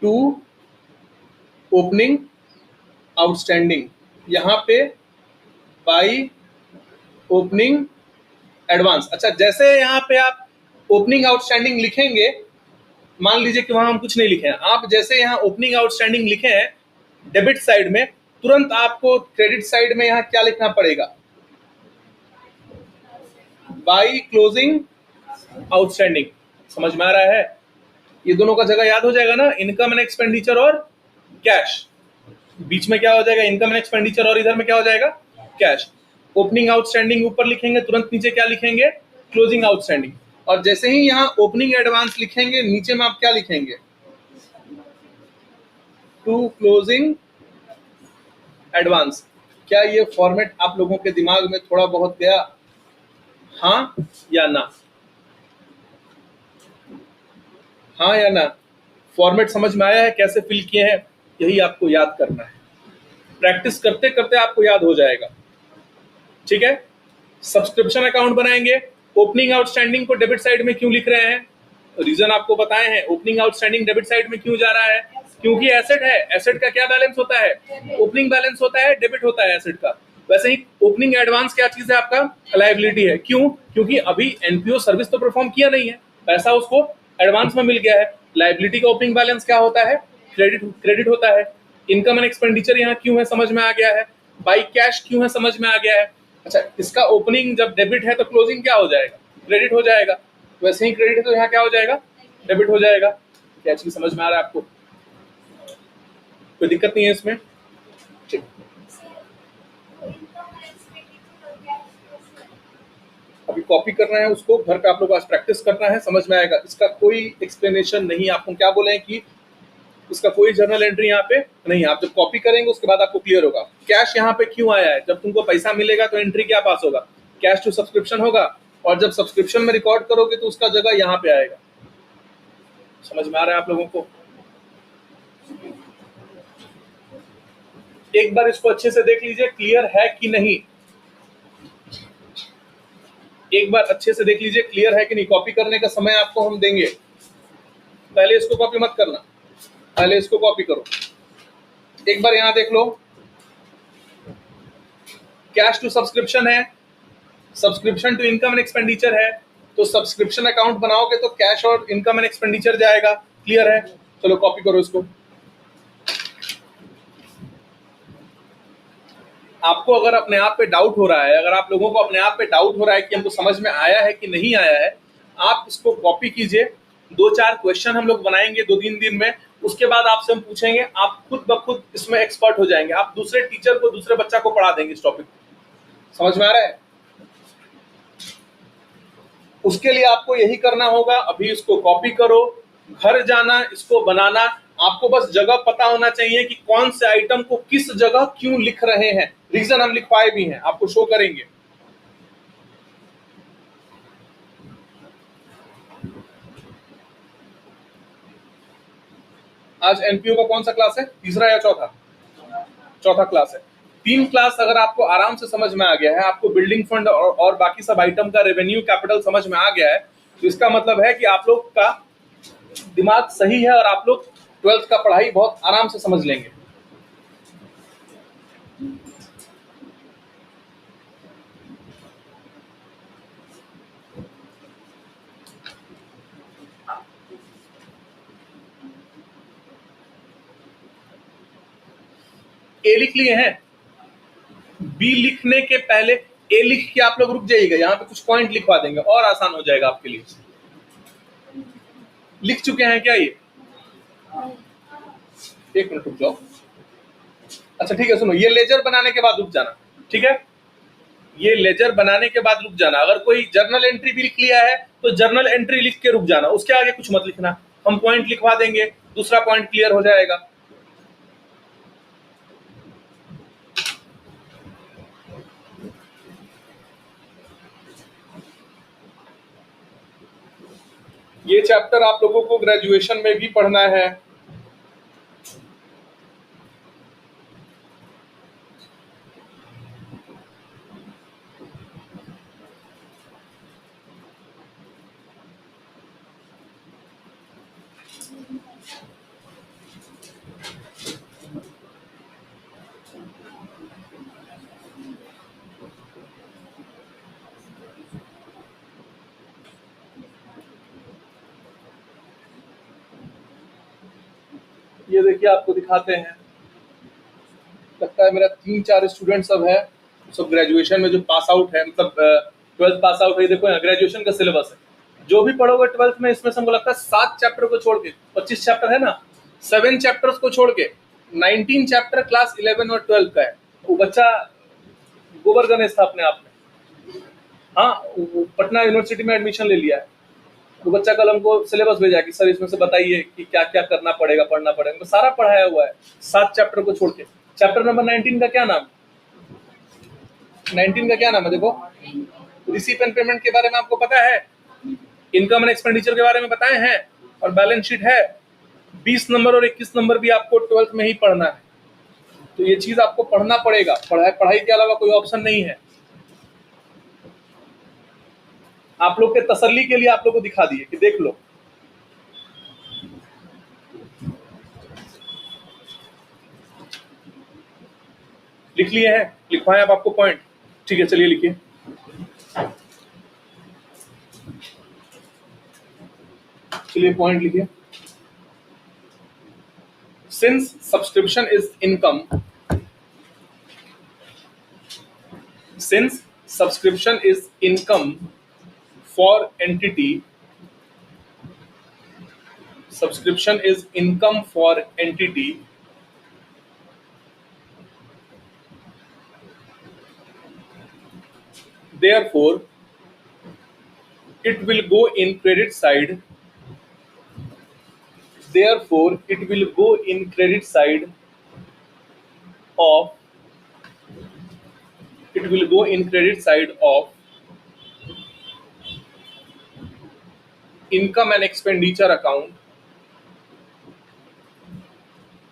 टू ओपनिंग आउटस्टैंडिंग, यहाँ पे बाई ओपनिंग एडवांस। अच्छा, जैसे यहाँ पे आप ओपनिंग आउटस्टैंडिंग लिखेंगे, मान लीजिए कि वहां हम कुछ नहीं लिखे हैं, आप जैसे यहाँ ओपनिंग आउटस्टैंडिंग लिखे हैं डेबिट साइड में, तुरंत आपको क्रेडिट साइड में यहाँ क्या लिखना पड़ेगा? By closing outstanding. समझ में आ रहा है? ये दोनों का जगह याद हो जाएगा ना, इनकम एंड एक्सपेंडिचर और कैश। बीच में क्या हो जाएगा? इनकम एंड एक्सपेंडिचर, और इधर में क्या हो जाएगा? कैश। ओपनिंग आउटस्टैंडिंग ऊपर लिखेंगे, तुरंत नीचे क्या लिखेंगे? Closing outstanding. और जैसे ही यहाँ ओपनिंग एडवांस लिखेंगे, नीचे में आप क्या लिखेंगे? To closing advance. क्या ये फॉर्मेट आप लोगों के दिमाग में थोड़ा बहुत गया? हाँ या ना? हाँ या ना? फॉर्मेट समझ में आया है? कैसे फिल किए हैं, यही आपको याद करना है। प्रैक्टिस करते करते आपको याद हो जाएगा, ठीक है। सब्सक्रिप्शन अकाउंट बनाएंगे, ओपनिंग आउटस्टैंडिंग को डेबिट साइड में क्यों लिख रहे हैं? रीजन आपको बताए हैं। ओपनिंग आउटस्टैंडिंग डेबिट साइड में क्यों जा रहा है? क्योंकि एसेट है। एसेट का क्या बैलेंस होता है? ओपनिंग बैलेंस होता है, डेबिट होता है एसेट का। वैसे ही ओपनिंग एडवांस क्या चीज है? आपका लायबिलिटी है। क्यों? क्योंकि अभी एनपीओ सर्विस तो परफॉर्म किया नहीं है, पैसा उसको एडवांस में मिल गया है। लायबिलिटी का ओपनिंग बैलेंस क्या होता है? क्रेडिट होता है। इनकम एंड एक्सपेंडिचर यहाँ क्यों है? समझ में आ गया है। बाई कैश क्यों है? समझ में आ गया है। अच्छा, इसका ओपनिंग जब डेबिट है तो क्लोजिंग क्या हो जाएगा? क्रेडिट हो जाएगा। वैसे ही क्रेडिट है तो यहाँ क्या हो जाएगा? डेबिट हो जाएगा। क्या चीज समझ में आ रहा है आपको? कोई दिक्कत नहीं है इसमें? ठीक, अभी कॉपी करना है उसको, घर पे आप लोग आज प्रैक्टिस करना है, समझ में आएगा। इसका कोई एक्सप्लेनेशन नहीं। आपको क्या बोले हैं कि इसका कोई जर्नल एंट्री यहाँ पे नहीं। आप जब कॉपी करेंगे उसके बाद आपको क्लियर होगा। कैश यहाँ पे क्यों आया है? जब तुमको पैसा मिलेगा तो एंट्री क्या पास होगा? कैश टू सब्सक्रिप्शन होगा, और जब सब्सक्रिप्शन में रिकॉर्ड करोगे तो उसका जगह यहाँ पे आएगा। समझ में आ रहा है आप लोगों को? एक बार इसको अच्छे से देख लीजिए, क्लियर है कि नहीं। एक बार अच्छे से देख लीजिए, क्लियर है कि नहीं। कॉपी करने का समय आपको हम देंगे, पहले इसको कॉपी मत करना, पहले इसको कॉपी करो। एक बार यहाँ देख लो, कैश टू सब्सक्रिप्शन है, subscription to income and expenditure है, तो सब्सक्रिप्शन अकाउंट बनाओगे तो कैश और इनकम एंड एक्सपेंडिचर जाएगा। क्लियर है? चलो कॉपी करो इसको। आपको अगर अपने आप पे डाउट हो रहा है, अगर आप लोगों को अपने आप पे डाउट हो रहा है कि हमको समझ में आया है कि नहीं आया है, आप इसको कॉपी कीजिए। 2-4 क्वेश्चन हम लोग बनाएंगे 2-3 दिन में, उसके बाद आपसे हम पूछेंगे, आप खुद ब खुद इसमें एक्सपर्ट हो जाएंगे। आप दूसरे टीचर को, दूसरे बच्चा को पढ़ा देंगे इस टॉपिक। समझ में आ रहा है? उसके लिए आपको यही करना होगा, अभी इसको कॉपी करो, घर जाना इसको बनाना। आपको बस जगह पता होना चाहिए कि कौन से आइटम को किस जगह क्यों लिख रहे हैं। रीजन हम लिखवाए भी हैं, आपको शो करेंगे। आज एनपीओ का कौन सा क्लास है? तीसरा या चौथा? चौथा क्लास है। 3 क्लास अगर आपको आराम से समझ में आ गया है, आपको बिल्डिंग फंड और बाकी सब आइटम का रेवेन्यू कैपिटल समझ में आ गया है, तो इसका मतलब है कि आप लोग का दिमाग सही है और आप लोग 12th का पढ़ाई बहुत आराम से समझ लेंगे। ए लिख लिए हैं? बी लिखने के पहले ए लिख के आप लोग रुक जाइएगा, यहाँ पे कुछ पॉइंट लिखवा देंगे और आसान हो जाएगा आपके लिए। लिख चुके हैं क्या ये? एक मिनट रुक जाओ। अच्छा ठीक है, सुनो, ये लेजर बनाने के बाद रुक जाना, ठीक है? ये लेजर बनाने के बाद रुक जाना। अगर कोई जर्नल एंट्री भी लिख लिया है तो जर्नल एंट्री लिख के रुक जाना, उसके आगे कुछ मत लिखना। हम पॉइंट लिखवा देंगे, दूसरा पॉइंट क्लियर हो जाएगा। ये चैप्टर आप लोगों को ग्रेजुएशन में भी पढ़ना है। ये देखिए आपको दिखाते हैं, लगता है मेरा 3-4 स्टूडेंट सब है, सब ग्रेजुएशन में जो पास आउट है, मतलब 12th पास आउट है। देखो यहाँ ग्रेजुएशन का सिलेबस है, जो भी पढ़ोगे 12th में, इसमें से हमको लगता है 7 चैप्टर को छोड़ के, 25 चैप्टर है ना, 7 चैप्टर्स को छोड़ के 19 चैप्टर क्लास 11 और 12 का है। वो बच्चा गोबर गणेश था अपने आप में। हाँ, वो पटना यूनिवर्सिटी में एडमिशन ले लिया है। वो बच्चा कल हमको सिलेबस भेजा कि सर इसमें से बताइए कि क्या क्या करना पड़ेगा, पढ़ना पड़ेगा। तो सारा पढ़ाया हुआ है 7 चैप्टर को छोड़ के। चैप्टर नंबर 19 का क्या नाम? 19 का क्या नाम है? देखो, रिसीप एंड पेमेंट के बारे में आपको पता है, इनकम एंड एक्सपेंडिचर के बारे में बताए हैं, और बैलेंस शीट है। 20 नंबर और 21 नंबर भी आपको 12th में ही पढ़ना है। तो ये चीज आपको पढ़ना पड़ेगा, पढ़ाई के अलावा कोई ऑप्शन नहीं है। आप लोग के तसल्ली के लिए आप लोग को दिखा दिए कि देख लो। लिख लिए हैं? लिखवाएं अब आपको पॉइंट? ठीक है, चलिए लिखिए। चलिए पॉइंट लिखिए। Since subscription is income, since subscription is income for entity, subscription is income for entity, therefore it will go in credit side, therefore it will go in credit side of, it will go in credit side of income and expenditure account,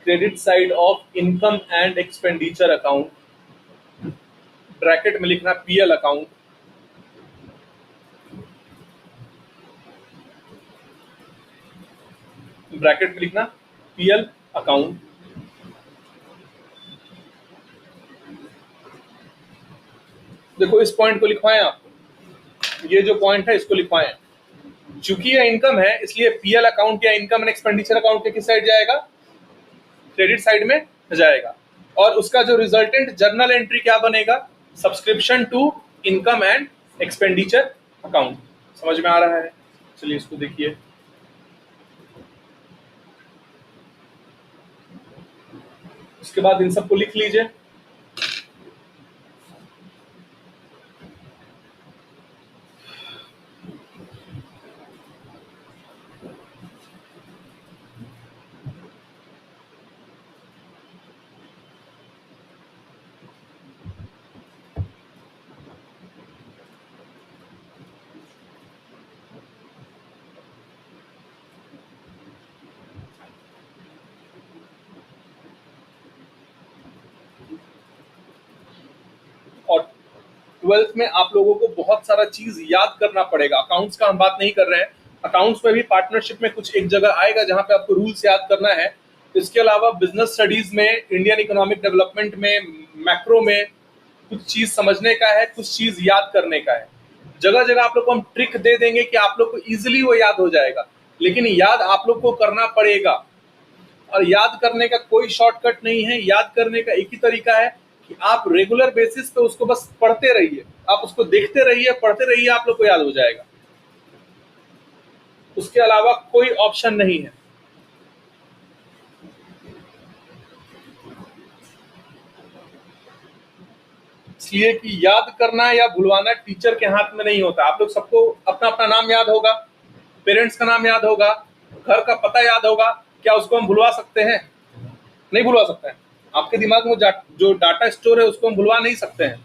credit side of income and expenditure account, bracket में लिखना PL account, bracket में लिखना PL account, देखो इस point को लिखवाएं आप, ये जो पॉइंट है इसको लिखवाएं। चूंकि ये इनकम है इसलिए पीएल अकाउंट या इनकम एंड एक्सपेंडिचर अकाउंट के किस साइड जाएगा, क्रेडिट साइड में जाएगा। और उसका जो रिजल्टेंट जर्नल एंट्री क्या बनेगा, subscription to income and expenditure account. समझ में आ रहा है? चलिए इसको देखिए। उसके बाद इन सबको लिख लीजिए। और 12th में आप लोगों को बहुत सारा चीज याद करना पड़ेगा। अकाउंट्स का हम बात नहीं कर रहे हैं, अकाउंट्स में भी पार्टनरशिप में कुछ एक जगह आएगा जहां पे आपको रूल्स याद करना है। इसके अलावा बिजनेस स्टडीज में, इंडियन इकोनॉमिक डेवलपमेंट में, मैक्रो में कुछ चीज समझने का है, कुछ चीज याद करने का है। जगह जगह आप लोग को हम ट्रिक दे देंगे कि आप लोग को इजीली वो याद हो जाएगा, लेकिन याद आप लोग को करना पड़ेगा। और याद करने का कोई शॉर्टकट नहीं है, याद करने का एक ही तरीका है कि आप रेगुलर बेसिस पे उसको बस पढ़ते रहिए, आप उसको देखते रहिए, पढ़ते रहिए, आप लोग को याद हो जाएगा। उसके अलावा कोई ऑप्शन नहीं है। इसलिए कि याद करना या भुलवाना टीचर के हाथ में नहीं होता। आप लोग सबको अपना अपना नाम याद होगा, पेरेंट्स का नाम याद होगा, घर का पता याद होगा, क्या उसको हम भुलवा सकते हैं? नहीं भुलवा सकते हैं। आपके दिमाग में जो डाटा स्टोर है उसको हम भुलवा नहीं सकते हैं।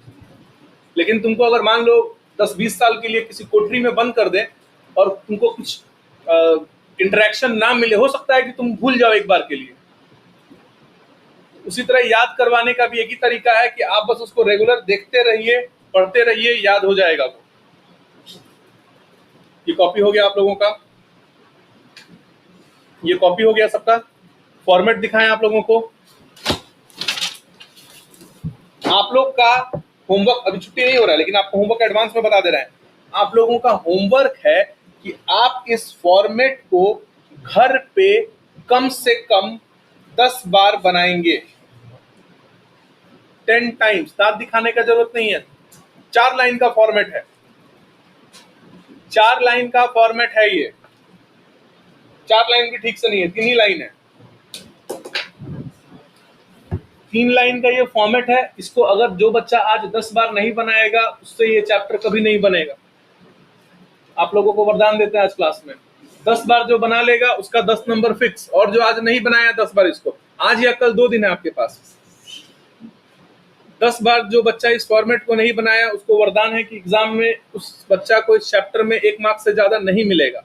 लेकिन तुमको अगर मान लो 10-20 साल के लिए किसी कोठरी में बंद कर दे और तुमको कुछ इंटरेक्शन ना मिले, हो सकता है कि तुम भूल जाओ एक बार के लिए। उसी तरह याद करवाने का भी एक ही तरीका है कि आप बस उसको रेगुलर देखते रहिए, पढ़ते रहिए, याद हो जाएगा वो। ये कॉपी हो गया आप लोगों का, ये कॉपी हो गया सबका। फॉर्मेट दिखाएं आप लोगों को। आप लोग का होमवर्क, अभी छुट्टी नहीं हो रहा है लेकिन आपको होमवर्क एडवांस में बता दे रहे हैं। आप लोगों का होमवर्क है कि आप इस फॉर्मेट को घर पे कम से कम 10 बार बनाएंगे, 10 टाइम्स। दांत दिखाने का जरूरत नहीं है। 4 लाइन का फॉर्मेट है, 4 लाइन का फॉर्मेट है ये। 4 लाइन भी ठीक से नहीं है, 3 ही लाइन है। 3 लाइन का ये फॉर्मेट है। इसको अगर जो बच्चा आज 10 बार नहीं बनाएगा उससे ये चैप्टर कभी नहीं बनेगा। आप लोगों को वरदान देते हैं आज क्लास में, 10 बार जो बना लेगा उसका 10 नंबर फिक्स। और जो आज नहीं बनाया 10 बार, इसको आज या कल 2 दिन है आपके पास, 10 बार जो बच्चा इस फॉर्मेट को नहीं बनाया उसको वरदान है कि एग्जाम में उस बच्चा को इस चैप्टर में 1 मार्क्स से ज्यादा नहीं मिलेगा।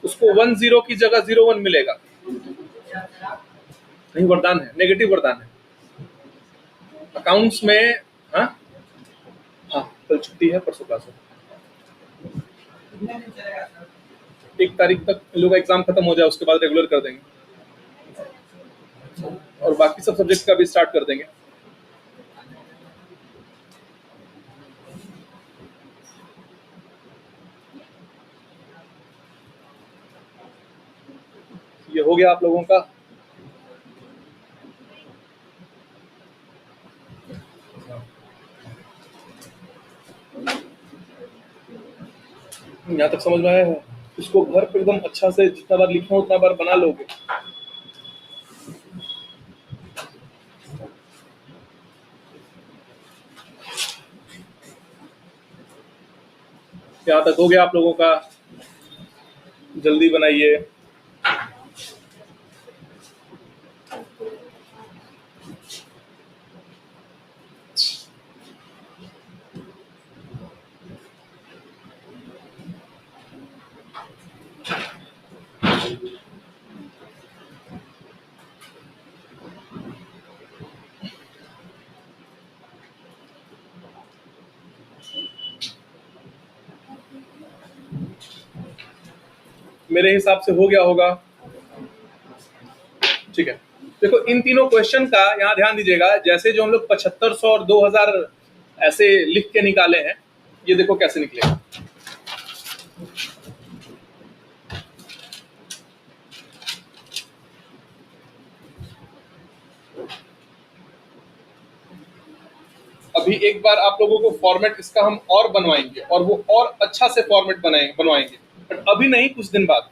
उसको 10 की जगह 01 मिलेगा। नहीं, वरदान है, नेगेटिव वरदान है। अकाउंट्स में हाँ कल छुट्टी है, परसों क्लास है। 1 तारीख तक इन लोगों का एग्जाम खत्म हो जाए, उसके बाद रेगुलर कर देंगे और बाकी सब सब्जेक्ट का भी स्टार्ट कर देंगे। ये हो गया आप लोगों का। यहाँ तक समझ में आया है? इसको घर पे एकदम अच्छा से जितना बार लिखा उतना बार बना लोगे। यहाँ तक हो गया आप लोगों का, जल्दी बनाइए। मेरे हिसाब से हो गया होगा, ठीक है। देखो इन तीनों क्वेश्चन का यहाँ ध्यान दीजिएगा। जैसे जो हम लोग 7500 और 2000 ऐसे लिख के निकाले हैं, ये देखो कैसे निकलेगा। अभी एक बार आप लोगों को फॉर्मेट इसका हम और बनवाएंगे और वो और अच्छा से फॉर्मेट बनवाएंगे, बट अभी नहीं, कुछ दिन बाद।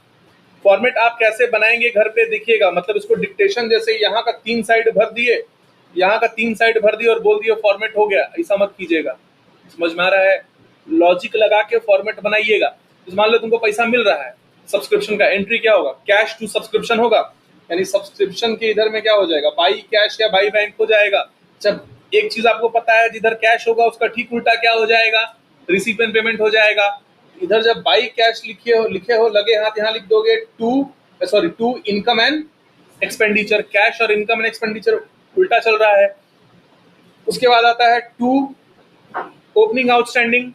फॉर्मेट आप कैसे बनाएंगे घर पे देखिएगा, मतलब इसको डिक्टेशन जैसे यहाँ का 3 साइड भर दिए, यहाँ का 3 साइड भर दिए और बोल दिए फॉर्मेट हो गया, ऐसा मत कीजिएगा। समझ में आ रहा है? लॉजिक लगा के फॉर्मेट बनाइएगा। तो मान लो तुमको पैसा मिल रहा है सब्सक्रिप्शन का, एंट्री क्या होगा? कैश टू सब्सक्रिप्शन होगा, यानी सब्सक्रिप्शन के इधर में क्या हो जाएगा? बाई कैश या बाई बैंक हो जाएगा। जब एक चीज आपको पता है, जिधर कैश होगा उसका ठीक उल्टा क्या हो जाएगा? रिसीप एंड पेमेंट हो जाएगा। इधर जब बाई कैश लिखे हो लगे हाथ, यहाँ लिख दोगे to income and expenditure. Cash और इनकम एंड एक्सपेंडिचर उल्टा चल रहा है। उसके बाद आता है टू ओपनिंग आउटस्टैंडिंग।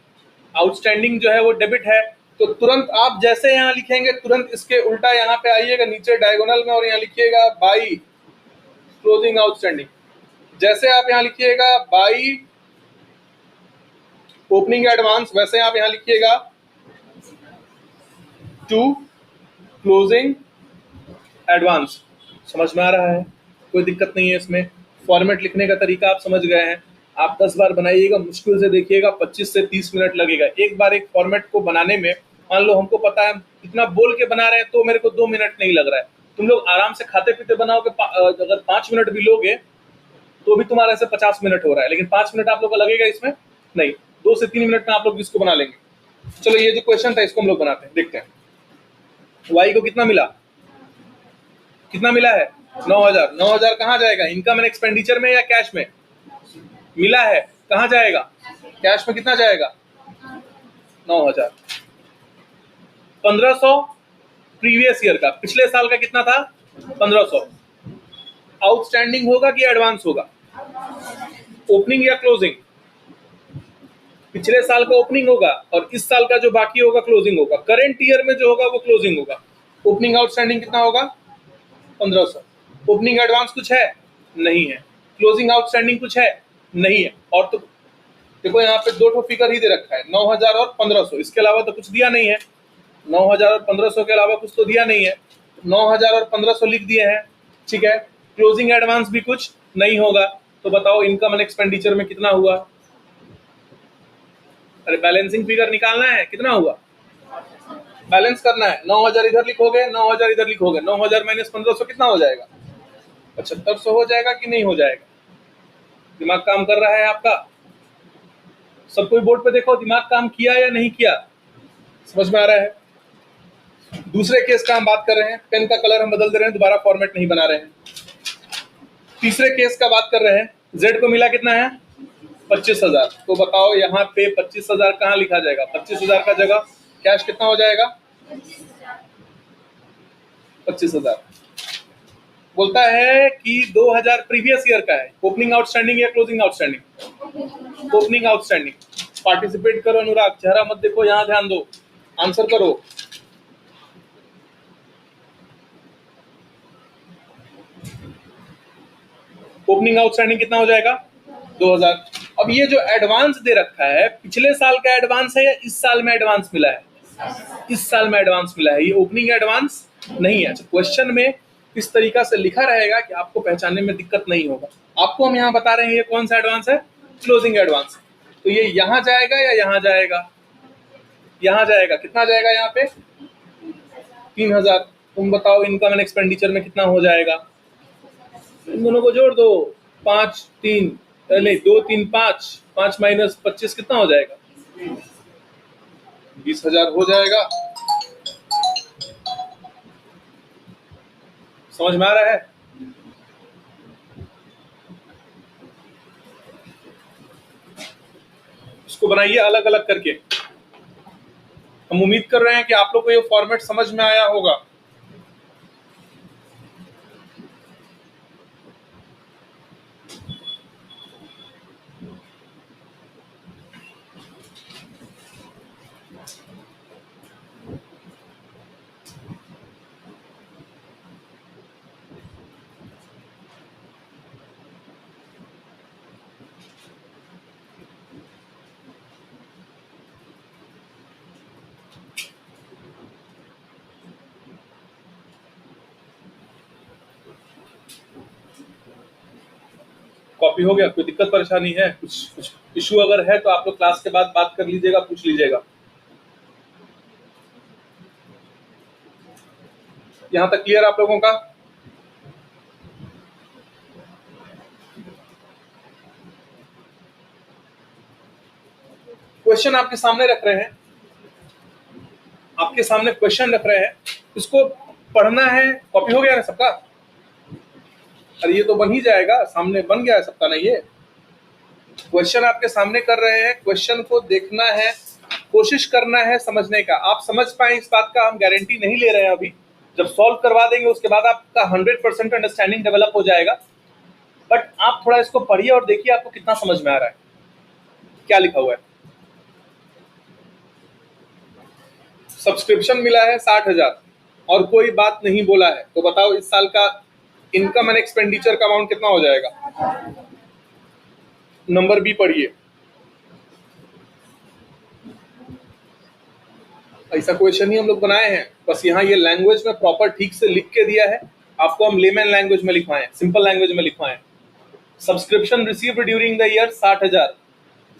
आउटस्टैंडिंग जो है वो डेबिट है, तो तुरंत आप जैसे यहाँ लिखेंगे तुरंत इसके उल्टा यहाँ पे आइएगा नीचे डायगोनल में और यहाँ लिखिएगा बाई क्लोजिंग आउटस्टैंडिंग। जैसे आप यहाँ लिखिएगा बाई ओपनिंग एडवांस, वैसे आप यहाँ लिखिएगा टू क्लोजिंग एडवांस। समझ में आ रहा है? कोई दिक्कत नहीं है इसमें। फॉर्मेट लिखने का तरीका आप समझ गए हैं। आप 10 बार बनाइएगा, मुश्किल से देखिएगा 25 से 30 मिनट लगेगा एक बार एक फॉर्मेट को बनाने में। मान लो हमको पता है इतना बोल के बना रहे हैं तो मेरे को 2 मिनट नहीं लग रहा है, तुम लोग आराम से खाते पीते बनाओगे, अगर 5 मिनट भी लोगे तो भी तुम्हारा ऐसे 50 मिनट हो रहा है, लेकिन 5 मिनट आप लोग का लगेगा इसमें नहीं, 2 से 3 मिनट में आप लोग इसको बना लेंगे। चलो ये जो क्वेश्चन था इसको हम लोग बनाते हैं, देखते हैं। वाई को कितना मिला? कितना मिला है? 9,000। 9,000 कहाँ जाएगा? इनकम एंड एक्सपेंडिचर में या कैश में? मिला है, कहाँ जाएगा? कैश में कितना जाएगा? 9,000। 1,500 प्रीवियस ईयर का, पिछले साल का कितना था? 1,500। आउटस्टैंडिंग होगा कि एडवांस होगा? ओपनिंग या क्लोजिंग? पिछले साल का ओपनिंग होगा और इस साल का जो बाकी होगा क्लोजिंग होगा। करंट ईयर में जो होगा वो क्लोजिंग होगा। ओपनिंग आउटस्टैंडिंग कितना होगा? 1,500। ओपनिंग एडवांस कुछ है? नहीं है। क्लोजिंग आउटस्टैंडिंग कुछ है? नहीं है। और तो देखो यहाँ पे 2 फिगर ही दे रखा है, 9,000 और 1,500, इसके अलावा तो कुछ दिया नहीं है। 9,000 और 1,500 के अलावा कुछ तो दिया नहीं है। 9,000 और 1,500 लिख दिए हैं, ठीक है। क्लोजिंग एडवांस भी कुछ नहीं होगा, तो बताओ इनकम एंड एक्सपेंडिचर में कितना हुआ? अरे बैलेंसिंग फिगर निकालना है, कितना हुआ? बैलेंस करना है। 9,000 इधर लिखोगे, 9,000 इधर लिखोगे, 9,000 माइनस 1,500 कितना हो जाएगा? 7500 हो जाएगा कि नहीं हो जाएगा? दिमाग काम कर रहा है आपका? सब कोई बोर्ड पे देखो, दिमाग काम किया या नहीं किया? समझ में आ रहा है? दूसरे केस का हम बात कर रहे हैं, पेन का कलर हम बदल दे रहे हैं, दोबारा फॉर्मेट नहीं बना रहे हैं। तीसरे केस का बात कर रहे हैं। जेड को मिला कितना है? 25,000। तो बताओ यहाँ पे 25,000 कहाँ लिखा जाएगा? 25,000 का जगह कैश कितना हो जाएगा? 25,000। बोलता है कि 2,000 प्रीवियस ईयर का है। ओपनिंग आउटस्टैंडिंग या closing outstanding? Opening outstanding. Participate करो अनुराग, चेहरा मत देखो, यहाँ ध्यान दो, आंसर करो। ओपनिंग आउटस्टैंडिंग कितना हो जाएगा? 2,000। अब ये जो एडवांस दे रखा है, पिछले साल का एडवांस है या इस साल में एडवांस मिला है? इस साल में एडवांस मिला है, ये ओपनिंग एडवांस नहीं है। क्वेश्चन में इस तरीका से लिखा रहेगा कि आपको पहचानने में दिक्कत नहीं होगा। आपको हम यहाँ बता रहे हैं ये कौन सा एडवांस है? Closing advance. तो ये यहाँ जाएगा या यहाँ जाएगा? यहाँ जाएगा। कितना जाएगा यहाँ पे? 3,000। तुम बताओ इनकम एंड एक्सपेंडिचर में कितना हो जाएगा? इन दोनों को जोड़ दो। 5 3 नहीं 2 3 5, 5 माइनस 25 कितना हो जाएगा? 20,000 हो जाएगा। समझ में आ रहा है? इसको बनाइए अलग अलग करके। हम उम्मीद कर रहे हैं कि आप लोग को ये फॉर्मेट समझ में आया होगा। कॉपी हो गया? कोई दिक्कत परेशानी है? कुछ इशू अगर है तो आप लोग क्लास के बाद बात कर लीजिएगा, पूछ लीजिएगा। यहां तक क्लियर आप लोगों का? क्वेश्चन आपके सामने रख रहे हैं, आपके सामने क्वेश्चन रख रहे हैं, इसको पढ़ना है। कॉपी हो गया ना सबका? अरे ये तो बन ही जाएगा, सामने बन गया है सबका ना। ये क्वेश्चन आपके सामने कर रहे हैं, क्वेश्चन को देखना है, कोशिश करना है समझने का। आप समझ पाए इस बात का हम गारंटी नहीं ले रहे हैं अभी। जब सॉल्व करवा देंगे उसके बाद आपका 100% अंडरस्टैंडिंग डेवलप हो जाएगा। बट आप थोड़ा इसको पढ़िए और देखिए आपको कितना समझ में आ रहा है। क्या लिखा हुआ है? सब्सक्रिप्शन मिला है 60,000 और कोई बात नहीं बोला है, तो बताओ इस साल का इनकम एंड एक्सपेंडिचर का अमाउंट कितना हो जाएगा? नंबर बी पढ़िए। ऐसा क्वेश्चन ही हम लोग बनाए हैं, बस यहाँ ये लैंग्वेज में प्रॉपर ठीक से लिख के दिया है। आपको हम लेमन लैंग्वेज में लिखवाएं, सिंपल लैंग्वेज में लिखवाएं। Subscription received during the year 60,000,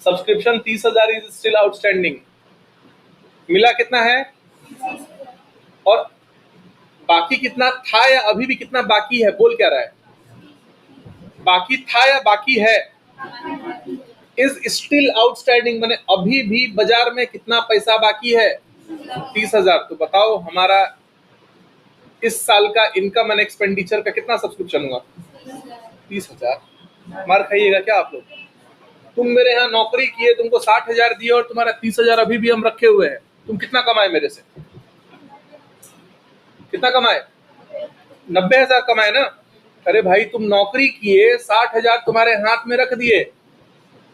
subscription 30,000 is still outstanding. मिला कितना है और बाकी कितना था या अभी भी कितना बाकी है? बोल क्या रहा है? बाकी था या बाकी है? इज स्टिल आउटस्टैंडिंग माने अभी भी बाजार में कितना पैसा बाकी है? 30,000। तो बताओ हमारा इस साल का इनकम एंड एक्सपेंडिचर का कितना सब्सक्रिप्शन हुआ? 30,000। मार खाइएगा क्या आप लोग? तुम मेरे यहाँ नौकरी किए, तुमको 60,000 दिए और तुम्हारा 30,000 अभी भी हम रखे हुए हैं। तुम कितना कमाए मेरे से? कितना कमाए? 90,000 कमाए ना? अरे भाई तुम नौकरी किए, 60,000 तुम्हारे हाथ में रख दिए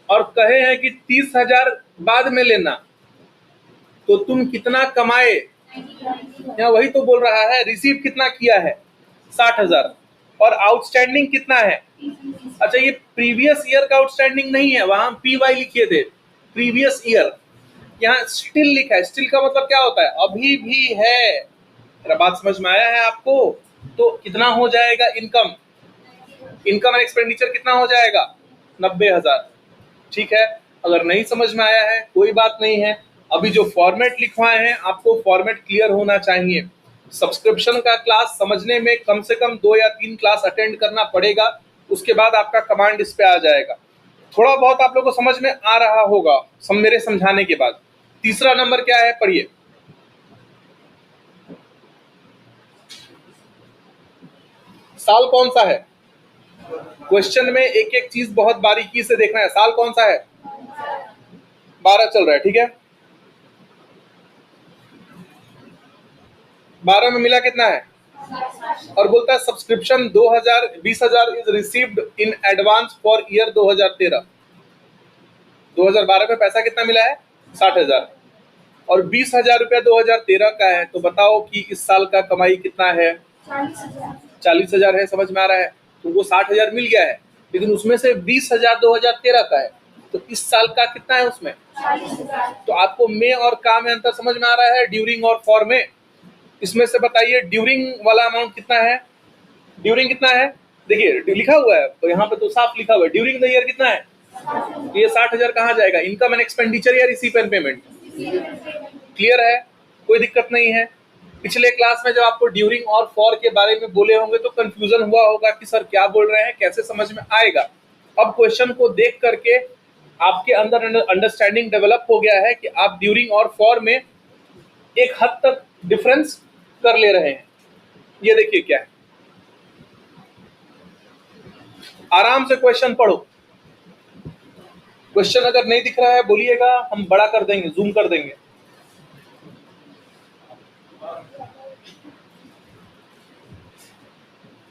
और कहे हैं कि 30,000 बाद में लेना, तो तुम कितना कमाए? यहाँ वही तो बोल रहा है, रिसीव कितना किया है? 60,000 और आउटस्टैंडिंग कितना है? अच्छा ये प्रीवियस ईयर का आउटस्टैंडिंग नहीं है, वहां पी वाई लिखे थे, प्रीवियस ईयर। यहाँ स्टिल लिखा है। स्टिल का मतलब क्या होता है? अभी भी है। मेरा बात समझ में आया है आपको? तो कितना हो जाएगा इनकम? इनकम एंड एक्सपेंडिचर कितना हो जाएगा? 90,000। ठीक है, अगर नहीं समझ में आया है कोई बात नहीं है। अभी जो फॉर्मेट लिखवाए हैं आपको फॉर्मेट क्लियर होना चाहिए। सब्सक्रिप्शन का क्लास समझने में कम से कम 2 या 3 क्लास अटेंड करना पड़ेगा, उसके बाद आपका कमांड इस पे आ जाएगा। थोड़ा बहुत आप लोगों को समझ में आ रहा होगा मेरे समझाने के बाद। तीसरा नंबर क्या है पढ़िए। साल कौन सा है? क्वेश्चन में एक एक चीज बहुत बारीकी से देखना है। साल कौन सा है? 12 चल रहा है, ठीक है। 12 में मिला कितना है? और बोलता है subscription 20,000 is received in advance for year 2013। 2012 में पैसा कितना मिला है? 60,000 और 20,000 रुपया 2013 का है। तो बताओ कि इस साल का कमाई कितना है? 40,000 है। समझ में आ रहा है? तुमको 60,000 मिल गया है, लेकिन उसमें से 20,000 2013 का है, तो इस साल का कितना है उसमें? 40,000। तो आपको में और का में अंतर समझ में आ रहा है? ड्यूरिंग और फॉर में। इसमें से बताइए ड्यूरिंग वाला अमाउंट कितना है? ड्यूरिंग कितना है? देखिए लिखा हुआ है, तो यहाँ पे तो साफ लिखा हुआ है ड्यूरिंग द ईयर कितना है? तो ये 60,000 कहाँ जाएगा? इनकम एंड एक्सपेंडिचर या रिसीव एंड पेमेंट? क्लियर है? कोई दिक्कत नहीं है। पिछले क्लास में जब आपको ड्यूरिंग और फॉर के बारे में बोले होंगे तो कंफ्यूजन हुआ होगा कि सर क्या बोल रहे हैं, कैसे समझ में आएगा। अब क्वेश्चन को देख करके आपके अंदर अंडरस्टैंडिंग डेवलप हो गया है कि आप ड्यूरिंग और फॉर में एक हद तक डिफरेंस कर ले रहे हैं। ये देखिए क्या है, आराम से क्वेश्चन पढ़ो। क्वेश्चन अगर नहीं दिख रहा है बोलिएगा, हम बड़ा कर देंगे, जूम कर देंगे।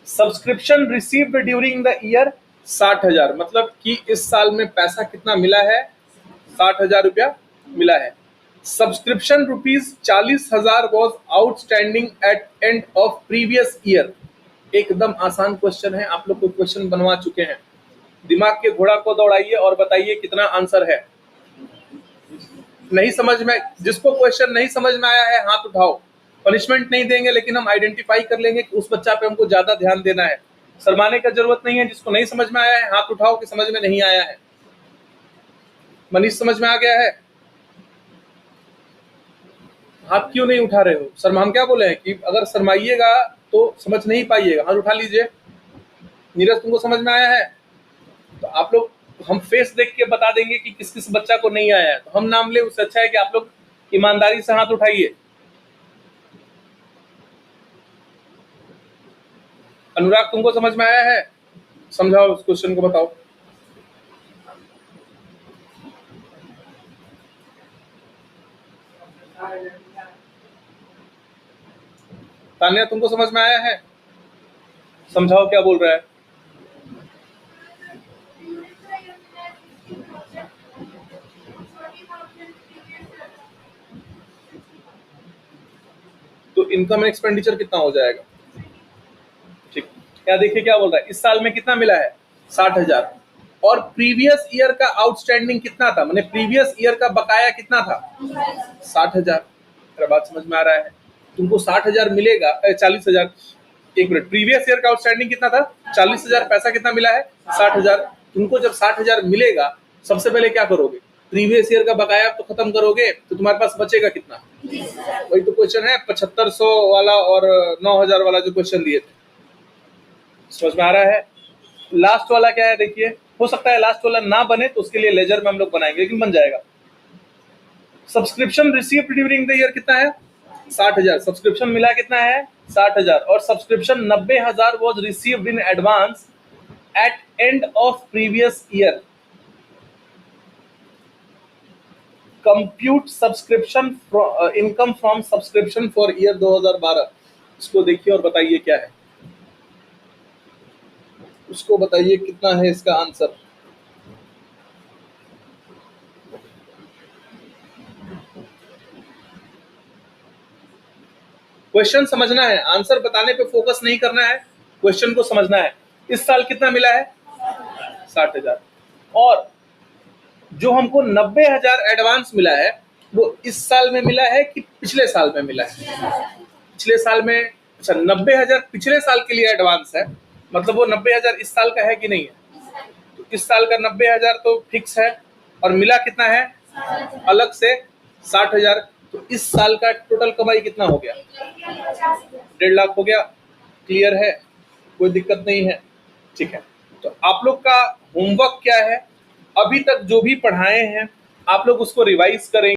Subscription received during the year 60,000, मतलब कि इस साल में पैसा कितना मिला है? 60,000 रुपया मिला है। Subscription ₹40,000 was outstanding at end of previous year. एकदम आसान क्वेश्चन है, आप लोग को क्वेश्चन बनवा चुके हैं। दिमाग के घोड़ा को दौड़ाइए और बताइए कितना आंसर है। नहीं समझ में, जिसको क्वेश्चन नहीं समझ में आया है हाथ उठाओ। पनिशमेंट नहीं देंगे, लेकिन हम आइडेंटिफाई कर लेंगे कि उस बच्चा पे हमको ज्यादा ध्यान देना है। शर्माने का जरूरत नहीं है। जिसको नहीं समझ में आया है हाथ उठाओ कि समझ में नहीं आया है। मनीष समझ में आ गया है? हाथ क्यों नहीं उठा रहे हो? सर हम क्या बोले हैं कि अगर शर्माइएगा तो समझ नहीं पाइएगा। हाथ उठा लीजिए। नीरज तुमको समझ में आया है? तो आप लोग, हम फेस देख के बता देंगे कि किस किस बच्चा को नहीं आया है, तो हम नाम ले, उससे अच्छा है कि आप लोग ईमानदारी से हाथ उठाइए। अनुराग तुमको समझ में आया है? समझाओ, उस क्वेश्चन को बताओ। तान्या तुमको समझ में आया है? समझाओ क्या बोल रहा है। तो इनकम एंड एक्सपेंडिचर कितना हो जाएगा? ठीक, क्या देखिए क्या बोल रहा है। इस साल में कितना मिला है? 60,000। और प्रीवियस ईयर का आउटस्टैंडिंग कितना था, मैंने प्रीवियस ईयर का बकाया कितना था? 60,000। मेरा बात समझ में आ रहा है? तुमको 60,000 मिलेगा, 40,000। एक मिनट, प्रीवियस ईयर का आउटस्टैंडिंग कितना था? 40,000। पैसा कितना मिला है? 60,000। तुमको जब 60,000 मिलेगा, सबसे पहले क्या करोगे? प्रीवियस ईयर का बकाया तो खत्म करोगे, तो तुम्हारे पास बचेगा कितना? वही तो क्वेश्चन है, 7500 वाला और 9,000 वाला जो क्वेश्चन दिए थे। समझ में आ रहा है? लास्ट वाला क्या है देखिए, हो सकता है लास्ट वाला ना बने तो उसके लिए लेजर में हम लोग बनाएंगे, लेकिन बन जाएगा। Subscription received during the year कितना है? 60,000। सब्सक्रिप्शन मिला कितना है? 60,000। और subscription 90,000 was received in advance at end of previous year. Compute subscription income from subscription for year 2012। इसको देखिए और बताइए क्या है, उसको बताइए कितना है इसका आंसर। क्वेश्चन समझना है, आंसर बताने पे फोकस नहीं करना है, क्वेश्चन को समझना है। इस साल कितना मिला है? 60,000। और जो हमको 90,000 एडवांस मिला है वो इस साल में मिला है कि पिछले साल में मिला है? पिछले साल में। अच्छा, 90,000 पिछले साल के लिए एडवांस है, मतलब वो 90,000 इस साल का है कि नहीं है? तो इस साल का 90,000 तो फिक्स है, और मिला कितना है अलग से? 60,000। तो इस साल का टोटल कमाई कितना हो गया? 1.5 लाख हो गया। क्लियर है? कोई दिक्कत नहीं है? ठीक है। तो आप लोग का होमवर्क क्या है? अभी तक जो भी पढ़ाए हैं आप लोग उसको रिवाइज करें।